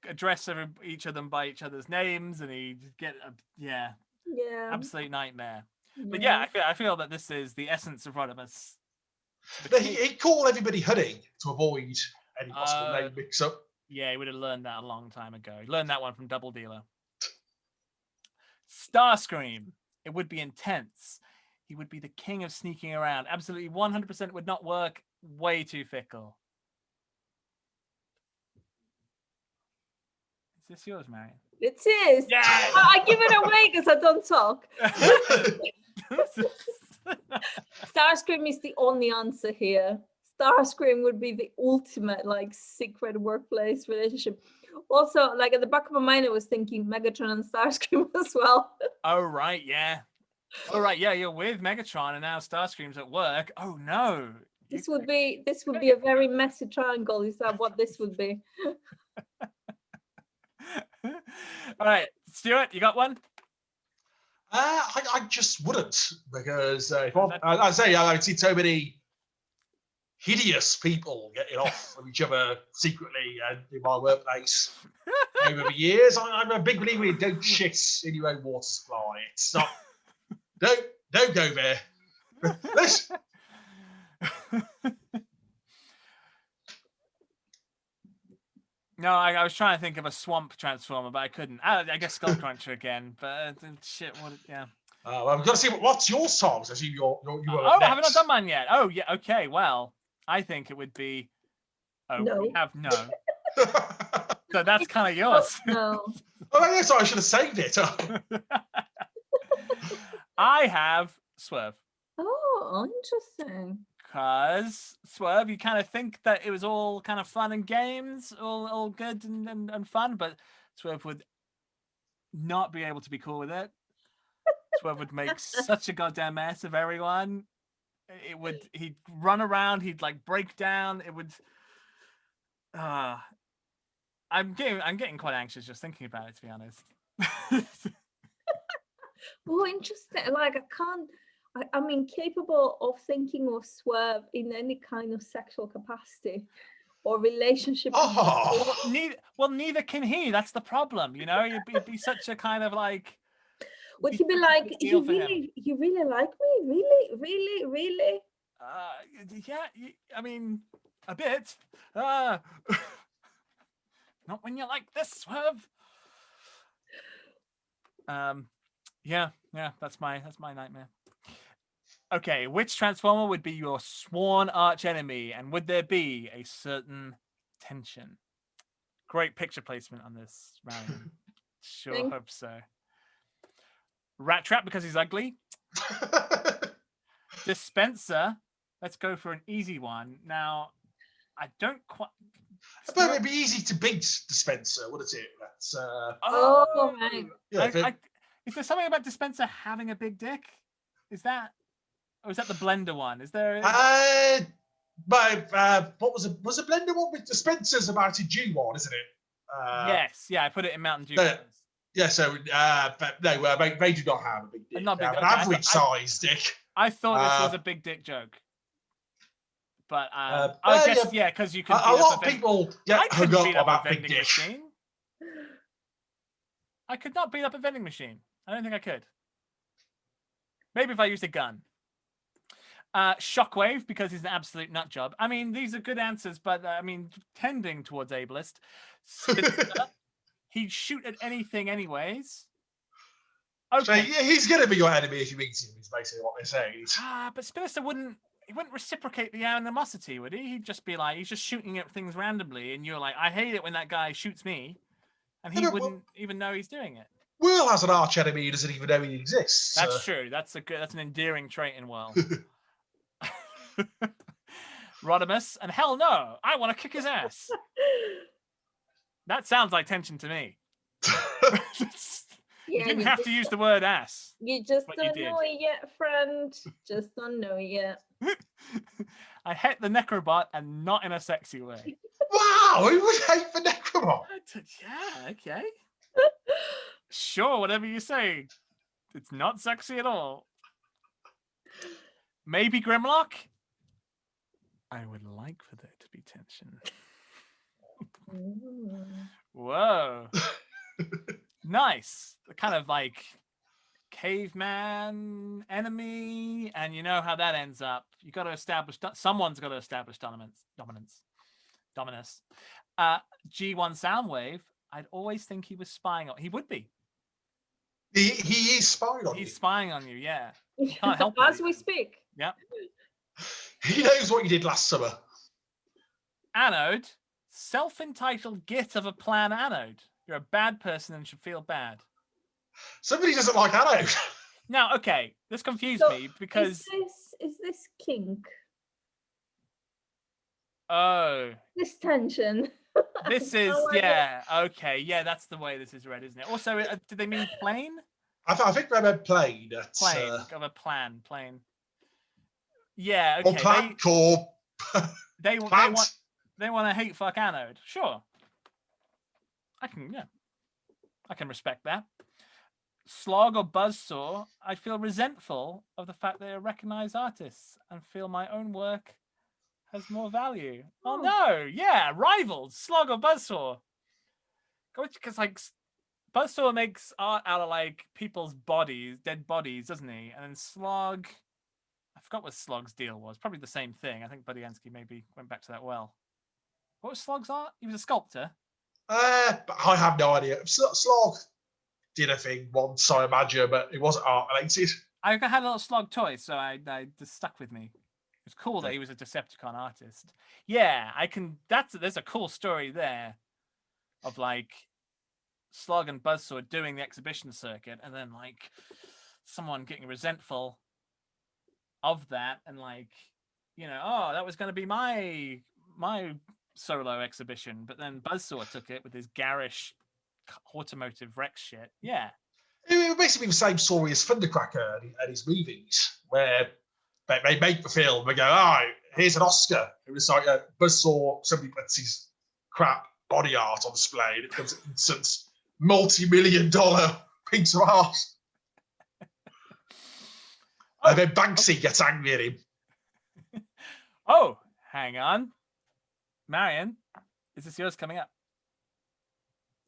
address each of them by each other's names, and he'd get absolute nightmare. But I feel that this is the essence of Rodimus. He'd call everybody Honey to avoid any possible name mix-up. Yeah, he would have learned that a long time ago. He learned that one from Double Dealer. Starscream. It would be intense. He would be the king of sneaking around. Absolutely 100% would not work. Way too fickle. Is this yours, Marian? It is. Yeah. I give it away because I don't talk. Starscream is the only answer here. Starscream would be the ultimate secret workplace relationship. Also, at the back of my mind, I was thinking Megatron and Starscream as well. Oh right, yeah. Oh right, yeah. You're with Megatron, and now Starscream's at work. Oh no. This would be a very messy triangle. Is that what this would be? All right, Stuart, you got one? I just wouldn't, because I say I've seen so many hideous people getting off of each other secretly in my workplace over the years. I'm a big believer in don't shit in your own water supply. It's not. Don't go there. No, I was trying to think of a swamp transformer, but I couldn't. I guess Skullcruncher again, but shit, what? Yeah. Well, we've got to see what's your songs. I assume you I haven't not done mine yet. Oh, yeah. Okay. Well, I think it would be. Oh, No. we have no. So that's kind of yours. No. Oh, yeah, sorry, I should have saved it. I have Swerve. Oh, interesting. Because Swerve, you kind of think that it was all kind of fun and games, all good and fun, but Swerve would not be able to be cool with it. Swerve would make such a goddamn mess of everyone. He'd run around, he'd like break down. It would. I'm getting quite anxious just thinking about it, to be honest. Oh, interesting. Like I'm incapable of thinking of Swerve in any kind of sexual capacity or relationship. Oh. Neither can he. That's the problem, you know. You'd be such a kind of like. Would he be like, you really like me? Really? Yeah. I mean, a bit. Not when you're like this, Swerve. Yeah. That's my nightmare. Okay, which Transformer would be your sworn arch enemy, and would there be a certain tension? Great picture placement on this, Marian. Sure hope so. Rat Trap because he's ugly. Dispenser. Let's go for an easy one. Now, I don't quite. But it'd be easy to beat Dispenser, wouldn't it? That's. Right. Yeah. Is there something about Dispenser having a big dick? Is that? Or is that the Blender one? Is there? What was it? Was a Blender one with Dispenser's a Mountain Dew one, isn't it? Yes. Yeah, I put it in Mountain Dew. Yeah. So, but no, they do not have a big dick. Not big. An average size dick. I thought this was a big dick joke. But I guess because you could. A lot of people get hung up about big dick. Machine. I could not beat up a vending machine. I don't think I could. Maybe if I used a gun. Shockwave, because he's an absolute nut job. I mean, these are good answers, but tending towards ableist. Spitzer, he'd shoot at anything anyways. Okay. So he's going to be your enemy if you meet him, is basically what they're saying. But Spinster wouldn't reciprocate the animosity, would he? He'd just be like, he's just shooting at things randomly, and you're like, I hate it when that guy shoots me, and he wouldn't even know he's doing it. Will has an arch enemy who doesn't even know he exists. That's true. That's an endearing trait in Will. Rodimus, and hell no, I want to kick his ass. That sounds like tension to me. You didn't have to use the word ass. You just don't know it yet, friend. Just don't know it yet. I hate the Necrobot, and not in a sexy way. Wow, who would hate the Necrobot? Yeah, okay. Sure, whatever you say. It's not sexy at all. Maybe Grimlock? I would like for there to be tension. Whoa. Nice. Kind of like caveman enemy, and you know how that ends up. You got to establish. Someone's got to establish dominance. G1 Soundwave. I'd always think he was spying on. He would be. He is spying on you. He's spying on you. Yeah. Can't help as we speak. Yep. He knows what you did last summer. Anode. Self-entitled git of a plan anode. You're a bad person and should feel bad. Somebody doesn't like Anode. Now, okay, this confused me because is this kink? Oh, this tension. This is okay, that's the way this is read, isn't it? Also, did they mean plane? I think they meant plane. Plane of a plan, plane. Yeah, okay. Or plant core. They want to hate fuck Anode. Sure. I can respect that. Slog or Buzzsaw, I feel resentful of the fact they are recognized artists and feel my own work has more value. Oh no, yeah, rivals, Slog or Buzzsaw. Because like Buzzsaw makes art out of like people's bodies, dead bodies, doesn't he? And then Slog, I forgot what Slog's deal was. Probably the same thing. I think Budiansky maybe went back to that well. What was Slog's art? He was a sculptor. But I have no idea. Slog did a thing once, I imagine, but it wasn't art related. I had a little Slog toy, so I just stuck with me. It was cool that he was a Decepticon artist. Yeah, I can. There's a cool story there of like Slog and Buzzsaw doing the exhibition circuit, and then like someone getting resentful of that, and like, you know, oh, that was going to be my solo exhibition, but then Buzzsaw took it with his garish automotive Rex shit. Yeah, it would basically be the same story as Thundercracker and his movies, where they make the film, they go, oh, here's an Oscar. It was like Buzzsaw, somebody puts his crap body art on display, and it becomes an instant multi-million-dollar piece of art. And then Banksy gets angry at him. Oh, hang on. Marian, is this yours coming up?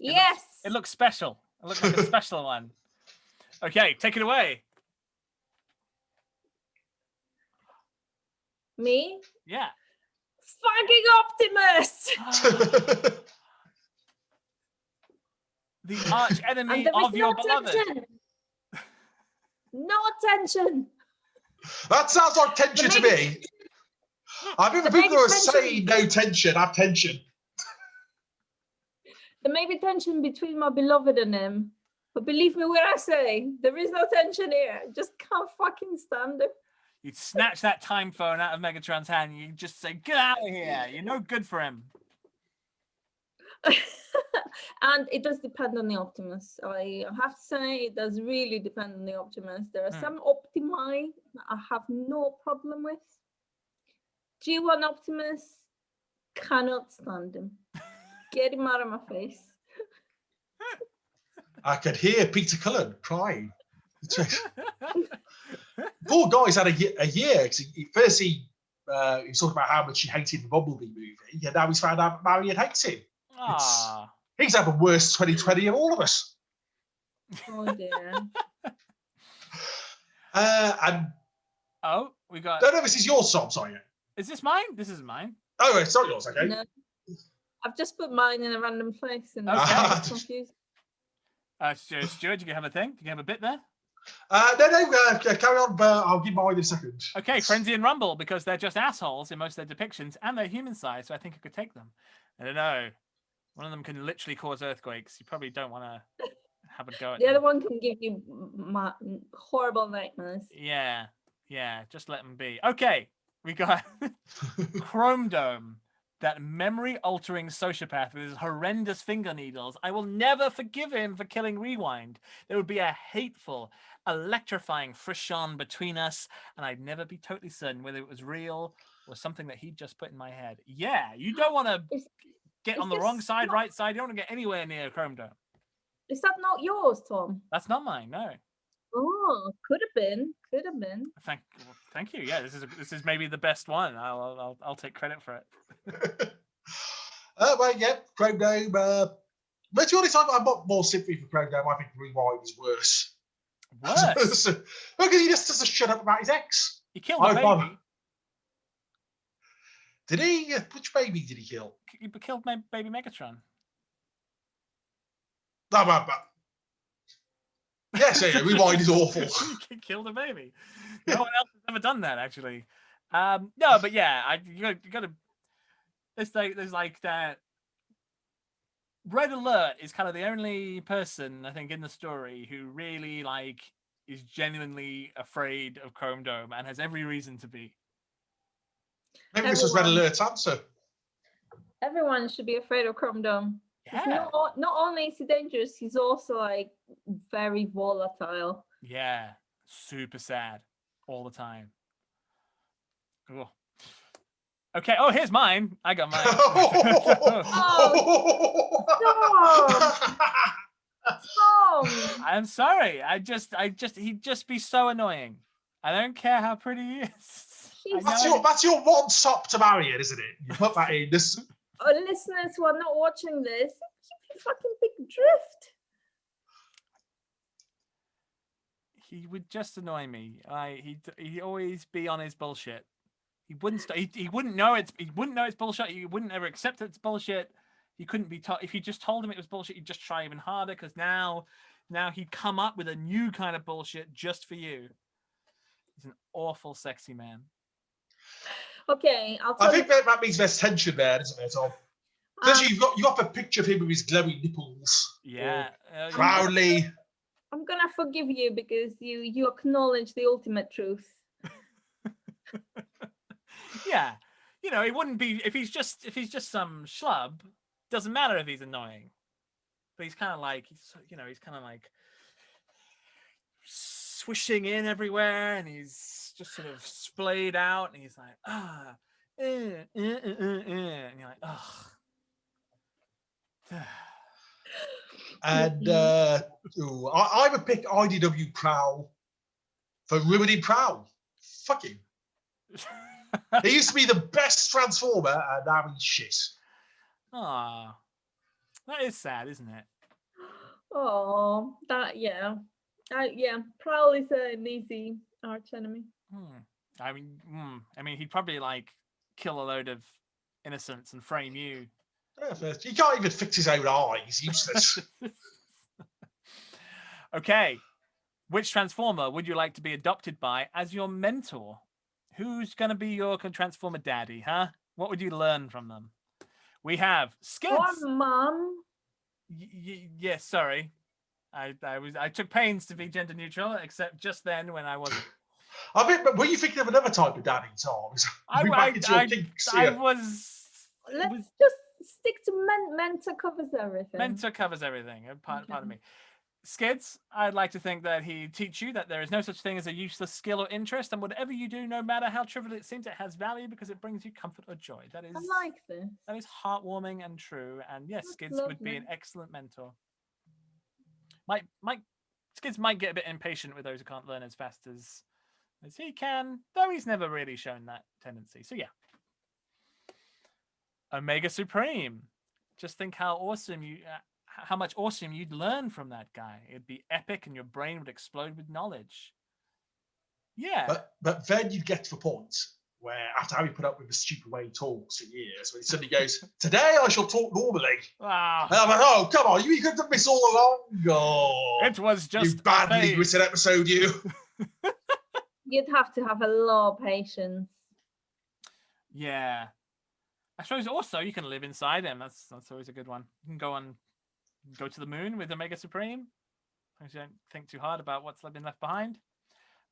Yes. It looks special. It looks like a special one. Okay, take it away. Me? Yeah. Fucking Optimus! The arch enemy of your beloved. No tension. That sounds like tension to me. I think the people who are saying no tension have tension. There may be tension between my beloved and him, but believe me when I say there is no tension here. Just can't fucking stand it. You'd snatch that time phone out of Megatron's hand and you just say, get out of here. You're no good for him. And it does depend on the Optimus. I have to say, it does really depend on the Optimus. There are some Optimi that I have no problem with. G1 Optimus, cannot stand him. Get him out of my face. I could hear Peter Cullen crying. Poor guy's had a year. First he was talking about how much he hated the Bumblebee movie, and now he's found out Marian hates him. He's had the worst 2020 of all of us. Oh dear. And we got. No, this is yours, Tom. Sorry. Is this mine? This is mine. Oh, it's not yours. Okay. No. I've just put mine in a random place, and okay. I was confused. Stuart, do you have a thing? Do you have a bit there? No, carry on. I'll give mine in a second. Okay, Frenzy and Rumble, because they're just assholes in most of their depictions, and they're human sized, so I think I could take them. I don't know. One of them can literally cause earthquakes. You probably don't want to have a go at The them. other one can give you horrible nightmares. Yeah, just let them be. Okay, we got Chrome Dome, that memory-altering sociopath with his horrendous finger needles. I will never forgive him for killing Rewind. There would be a hateful, electrifying frisson between us, and I'd never be totally certain whether it was real or something that he'd just put in my head. Yeah, you don't want to get on the wrong side, right side. You don't want to get anywhere near Chrome Dome. Is that not yours, Tom? That's not mine, no. Oh, could have been. Thank you. Yeah, this is maybe the best one. I'll take credit for it. Well, yeah, Chrome Dome. But to be honest, I've got more sympathy for Chrome Dome. I think Rewind is worse. Worse? Because he just doesn't shut up about his ex. He killed a baby. Did he? Which baby did he kill? He killed baby Megatron. No, but yes, yeah, Rewind is awful. He killed a baby. No one else has ever done that, actually. No, but yeah, you got to. There's like that. Red Alert is kind of the only person I think in the story who really like is genuinely afraid of Chrome Dome and has every reason to be. Maybe this was Red Alert's answer. Everyone should be afraid of Chrome Dome. Yeah. Not only is he dangerous, he's also like very volatile. Yeah, super sad all the time. Cool. Okay. Oh, here's mine. I got mine. Stop! I'm sorry. He'd just be so annoying. I don't care how pretty he is. That's your one stop to Marian, isn't it? You put that in. This. Listeners who are not watching this, keep your fucking big drift. He would just annoy me. He'd always be on his bullshit. He wouldn't. He wouldn't know it's. He wouldn't know it's bullshit. He wouldn't ever accept it's bullshit. He couldn't be taught. If you just told him it was bullshit, he'd just try even harder. Because now he'd come up with a new kind of bullshit just for you. He's an awful, sexy man. Okay, I think that means there's tension there, isn't it, Tom? Especially you got the picture of him with his glowing nipples. Yeah. Proudly. I'm gonna forgive you because you acknowledge the ultimate truth. Yeah, he wouldn't be if he's just some schlub. Doesn't matter if he's annoying, but he's kind of like he's kind of like swishing in everywhere, and he's just sort of splayed out, and he's like and you're like And I would pick IDW Prowl for ruining Prowl. Fuck him. He used to be the best Transformer, and now he's shit. Ah, that is sad, isn't it? Oh, yeah. Prowl is an easy arch enemy. I mean, he'd probably like kill a load of innocents and frame you. He can't even fix his own eyes. Useless. Okay, which Transformer would you like to be adopted by as your mentor? Who's going to be your Transformer daddy, huh? What would you learn from them? We have Skids. Or Mom. Yes, sorry. I took pains to be gender neutral, except just then when I wasn't. Were you thinking of another type of daddy, Tom? Let's just stick to mentor covers everything. Mentor covers everything. Pardon me. Skids, I'd like to think that he'd teach you that there is no such thing as a useless skill or interest, and whatever you do, no matter how trivial it seems, it has value because it brings you comfort or joy. That is, I like this. That is heartwarming and true. And yes, Skids would be an excellent mentor. Skids might get a bit impatient with those who can't learn as fast as he can, though he's never really shown that tendency. So yeah. Omega Supreme. Just think how awesome how much awesome you'd learn from that guy. It'd be epic and your brain would explode with knowledge. Yeah. But then you get to the point where after having put up with the stupid way he talks for years, when he suddenly goes, today I shall talk normally. Wow. And I'm like, oh, come on, you could have done this all along. Oh, it was just you badly written episode, you. You'd have to have a lot of patience. Yeah. I suppose also you can live inside him. That's always a good one. You can go to the moon with Omega Supreme. I don't think too hard about what's been left behind.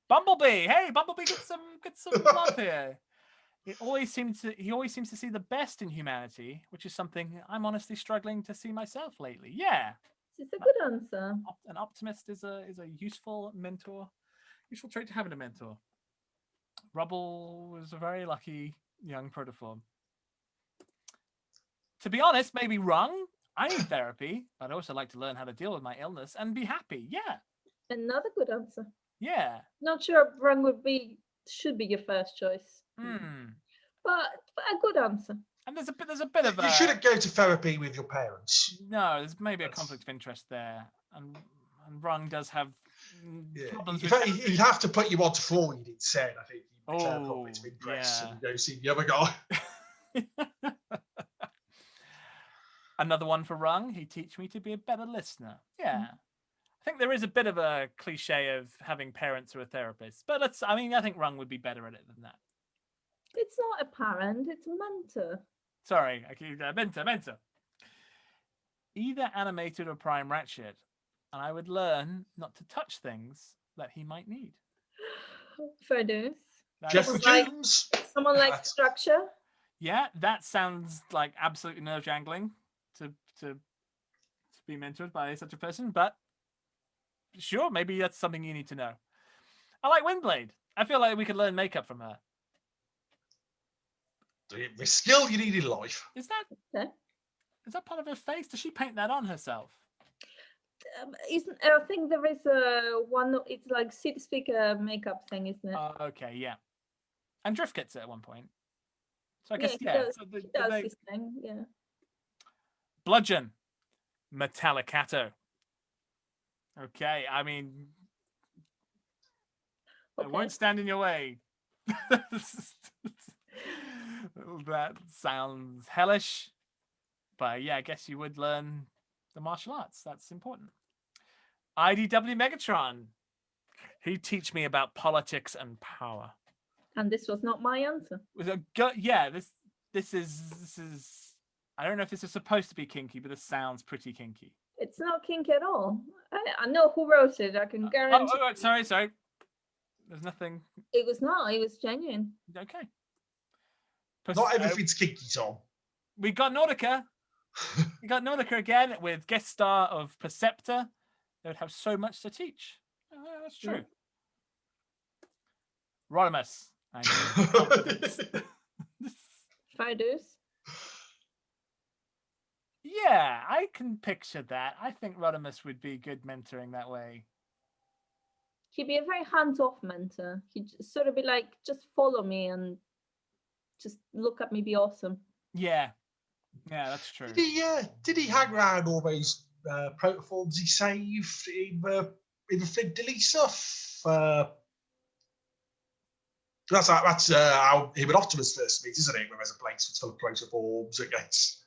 Bumblebee, hey, Bumblebee, get some love here. He always seems to see the best in humanity, which is something I'm honestly struggling to see myself lately. Yeah, it's a good answer. An optimist is a useful mentor, useful trait to have in a mentor. Rubble was a very lucky young protoform. To be honest, maybe wrong. I need therapy, but I'd also like to learn how to deal with my illness and be happy. Yeah. Another good answer. Yeah. Not sure wrong should be your first choice. But a good answer. And there's a bit of you shouldn't go to therapy with your parents. No, there's maybe a conflict of interest there, and Rung does have problems. He'd have to put you on to Freud instead. I think. Conflict of interest, and go see the other guy. Another one for Rung. He'd teach me to be a better listener. Yeah. I think there is a bit of a cliche of having parents who are therapists, but I think Rung would be better at it than that. It's not a parent, it's a mentor. Sorry, mentor. Either animated or prime ratchet, and I would learn not to touch things that he might need. Fair dues. Jeffrey Jones. Someone like structure. Yeah, that sounds like absolutely nerve-jangling to be mentored by such a person, but sure, maybe that's something you need to know. I like Windblade. I feel like we could learn makeup from her. The skill you need in life. Is that part of her face? Does she paint that on herself? I think there is a one. It's like city speaker makeup thing, isn't it? Okay, yeah. And Drift gets it at one point. So I guess He does. So He does his thing. Yeah. Bludgeon, Metallicato. Okay, I mean, I won't stand in your way. That sounds hellish, but yeah, I guess you would learn the martial arts. That's important. IDW Megatron. He'd teach me about politics and power. And this was not my answer. Yeah, this is. I don't know if this is supposed to be kinky, but this sounds pretty kinky. It's not kinky at all. I know who wrote it. I can guarantee. Oh, sorry. There's nothing. It was not. It was genuine. Okay. Not everything's kinky, Tom. We got Nautica. We got Nautica again with guest star of Perceptor. They would have so much to teach. That's true. Yeah. Rodimus. I need confidence. Fighters. Yeah, I can picture that. I think Rodimus would be good mentoring that way. He'd be a very hands-off mentor. He'd sort of be like, just follow me and just look at me, be awesome. Yeah, that's true. Did he hang around all those protoforms he saved in the Flint Dilly stuff? That's how him and Optimus first meet, isn't it? When there's a place full of protoforms against.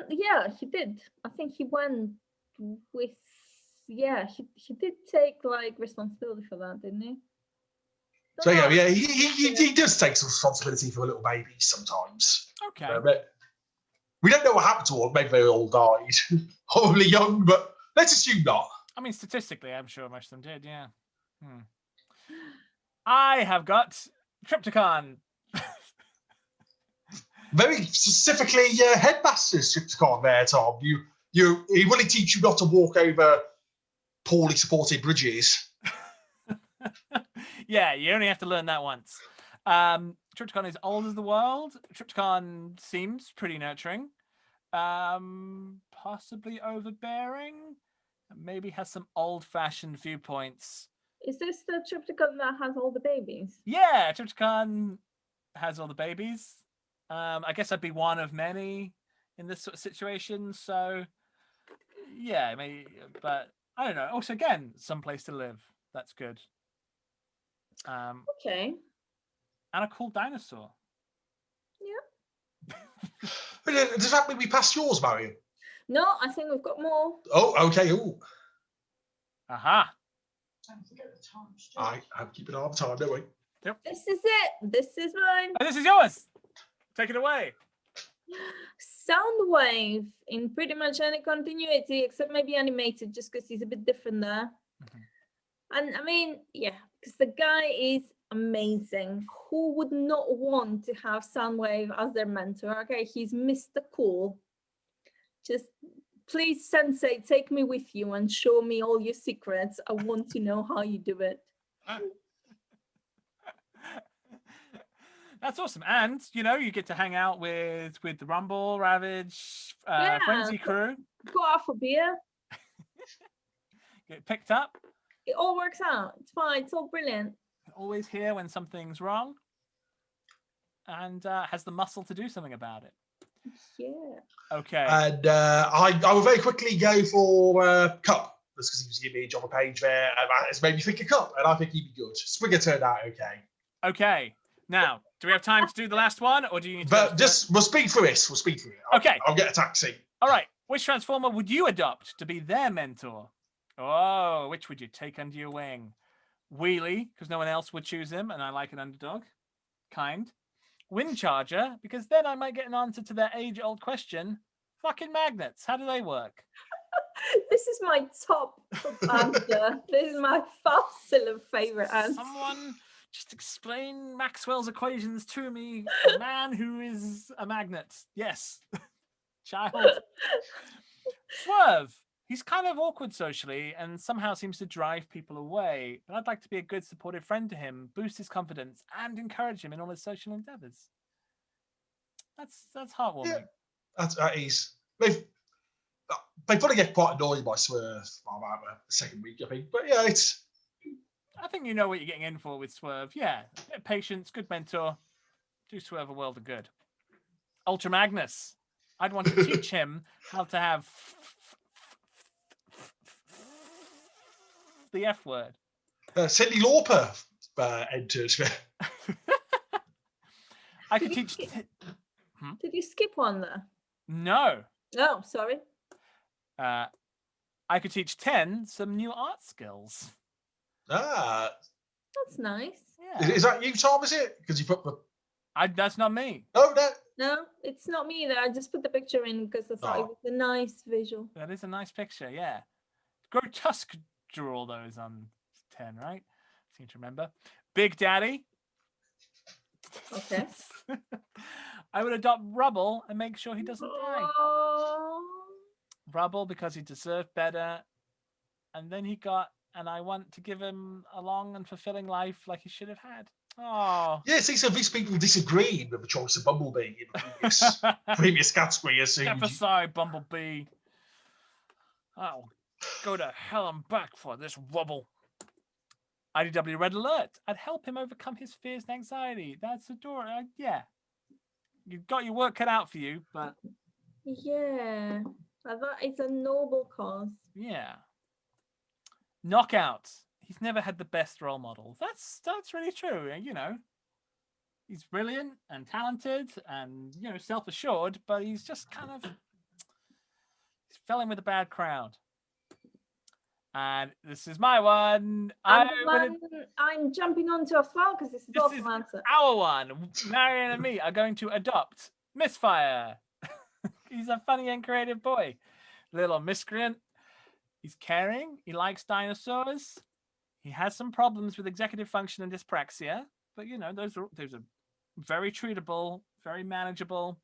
Yeah, he did. I think he went with. Yeah, he did take like responsibility for that, didn't he? So yeah, he does take some responsibility for little babies sometimes. Okay. We don't know what happened to them. Maybe they all died horribly young, but let's assume not. I mean, statistically, I'm sure most of them did. Yeah. I have got Trypticon. Very specifically, Headmaster's Trypticon there, Tom. He really teach you not to walk over poorly supported bridges. Yeah, you only have to learn that once. Trypticon is old as the world. Trypticon seems pretty nurturing. Possibly overbearing. Maybe has some old-fashioned viewpoints. Is this the Trypticon that has all the babies? Yeah, Trypticon has all the babies. I guess I'd be one of many in this sort of situation. So, yeah, maybe, but I don't know. Also, again, some place to live. That's good. Okay. And a cool dinosaur. Yeah. Does that mean we passed yours, Marian? No, I think we've got more. Oh, okay. Oh. Aha. Don't forget the time, Stuart. I'm keeping an eye on the time, don't we? Yep. This is it. This is mine. Oh, this is yours. Take it away. Soundwave in pretty much any continuity except maybe animated, just because he's a bit different there. And I mean, yeah, because the guy is amazing. Who would not want to have Soundwave as their mentor? Okay, he's Mr. Cool. Just please, Sensei, take me with you and show me all your secrets. I want to know how you do it. That's awesome. And, you get to hang out with the Rumble, Ravage, Frenzy crew. Go out for beer. Get picked up. It all works out. It's fine. It's all brilliant. Always here when something's wrong. And has the muscle to do something about it. Yeah. Okay. And I will very quickly go for Cup. Just because he was giving me a job on page there. And it's made me think of Cup. And I think he'd be good. Springer turned out okay. Okay. Now, do we have time to do the last one, or do you need to? But we'll speak through this. We'll speak through it. Okay. I'll get a taxi. All right. Which Transformer would you adopt to be their mentor? Oh, which would you take under your wing? Wheelie, because no one else would choose him, and I like an underdog. Kind. Windcharger, because then I might get an answer to their age-old question. Fucking magnets. How do they work? This is my top answer. This is my absolute favorite answer. Someone just explain Maxwell's equations to me. A man who is a magnet. Yes. Child. Swerve. He's kind of awkward socially and somehow seems to drive people away. But I'd like to be a good supportive friend to him, boost his confidence, and encourage him in all his social endeavors. That's heartwarming. Yeah, that is. They probably get quite annoyed by Swerve about the second week, I think. But yeah, it's. I think you know what you're getting in for with Swerve. Yeah, a bit of patience, good mentor. Do Swerve a world of good. Ultra Magnus. I'd want to teach him how to have the F word. Cindy Lauper enters. I could teach. Did you skip one there? No. Oh, sorry. I could teach 10 some new art skills. Ah. That's nice. Yeah. Is that you, Tom, is it? Because you put the... That's not me. Oh, no. No, it's not me either. I just put the picture in because I thought it was a nice visual. That is a nice picture, yeah. Grotesque drew all those on 10, right? Seem to remember. Big Daddy. Okay. I would adopt Rubble and make sure he doesn't die. Rubble because he deserved better. And then he got, and I want to give him a long and fulfilling life like he should have had. Oh. Yeah, see, so these people disagreed with the choice of Bumblebee in the previous category. Step aside, Bumblebee. I'll go to hell and back for this Rubble. IDW Red Alert. I'd help him overcome his fears and anxiety. That's adorable. Yeah. You've got your work cut out for you, but... Yeah. I thought it's a noble cause. Yeah. Knockout. He's never had the best role model. That's really true. You know, he's brilliant and talented and, you know, self-assured, but he's just kind of... He's fell in with a bad crowd. And this is my one. I'm jumping onto as well because this is also an answer. Our one. Marian and me are going to adopt Misfire. He's a funny and creative boy. Little miscreant. He's caring. He likes dinosaurs. He has some problems with executive function and dyspraxia, but you know those are very treatable, very manageable,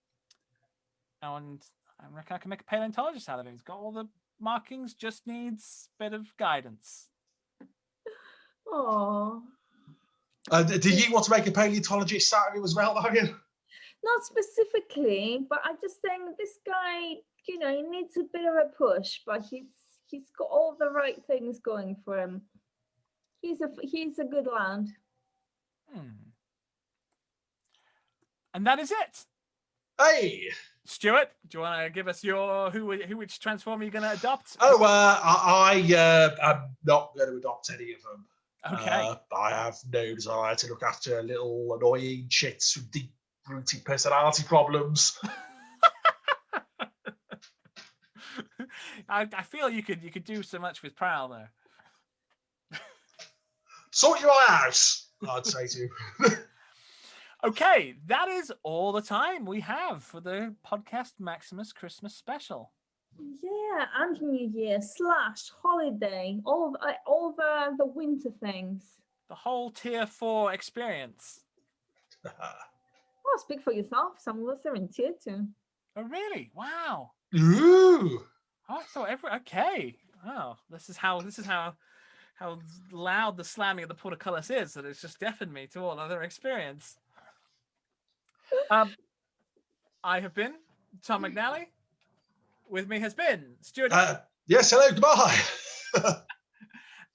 and I reckon I can make a paleontologist out of him. He's got all the markings, just needs a bit of guidance. Oh. Do you want to make a paleontologist out of him as well, Marian? Not specifically, but I just think this guy, you know, he needs a bit of a push, but he's got all the right things going for him. He's a good lad. And that is it. Hey, Stuart, do you want to give us your which transformer you're going to adopt? Oh, I'm not going to adopt any of them. Okay. I have no desire to look after little annoying shits with deep-rooted personality problems. I feel you could do so much with Prowl though. Sort your house, I'd say to you. Okay, that is all the time we have for the podcast Maximus Christmas special. Yeah, and New Year / holiday, all the winter things. The whole tier 4 experience. Oh, speak for yourself. Some of us are in tier 2. Oh, really? Wow. Ooh. Oh, I thought okay. Wow. This is how loud the slamming of the portcullis is that it's just deafened me to all other experience. I have been Tom McNally. With me has been Stuart. Yes, hello, goodbye.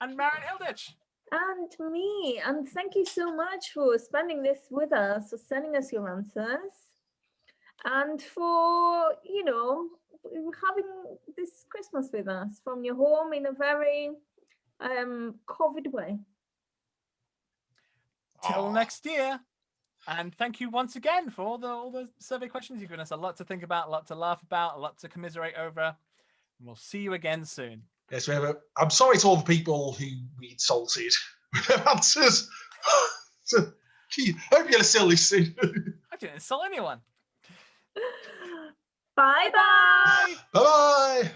And Marian Hilditch. And me. And thank you so much for spending this with us, for sending us your answers, and for, you know, having this Christmas with us from your home in a very COVID way. Till next year. And thank you once again for all the survey questions. You've given us a lot to think about, a lot to laugh about, a lot to commiserate over. And we'll see you again soon. Yes, I'm sorry to all the people who we insulted with their answers. Hope you'll still listen. I didn't insult anyone. Bye-bye. Bye-bye.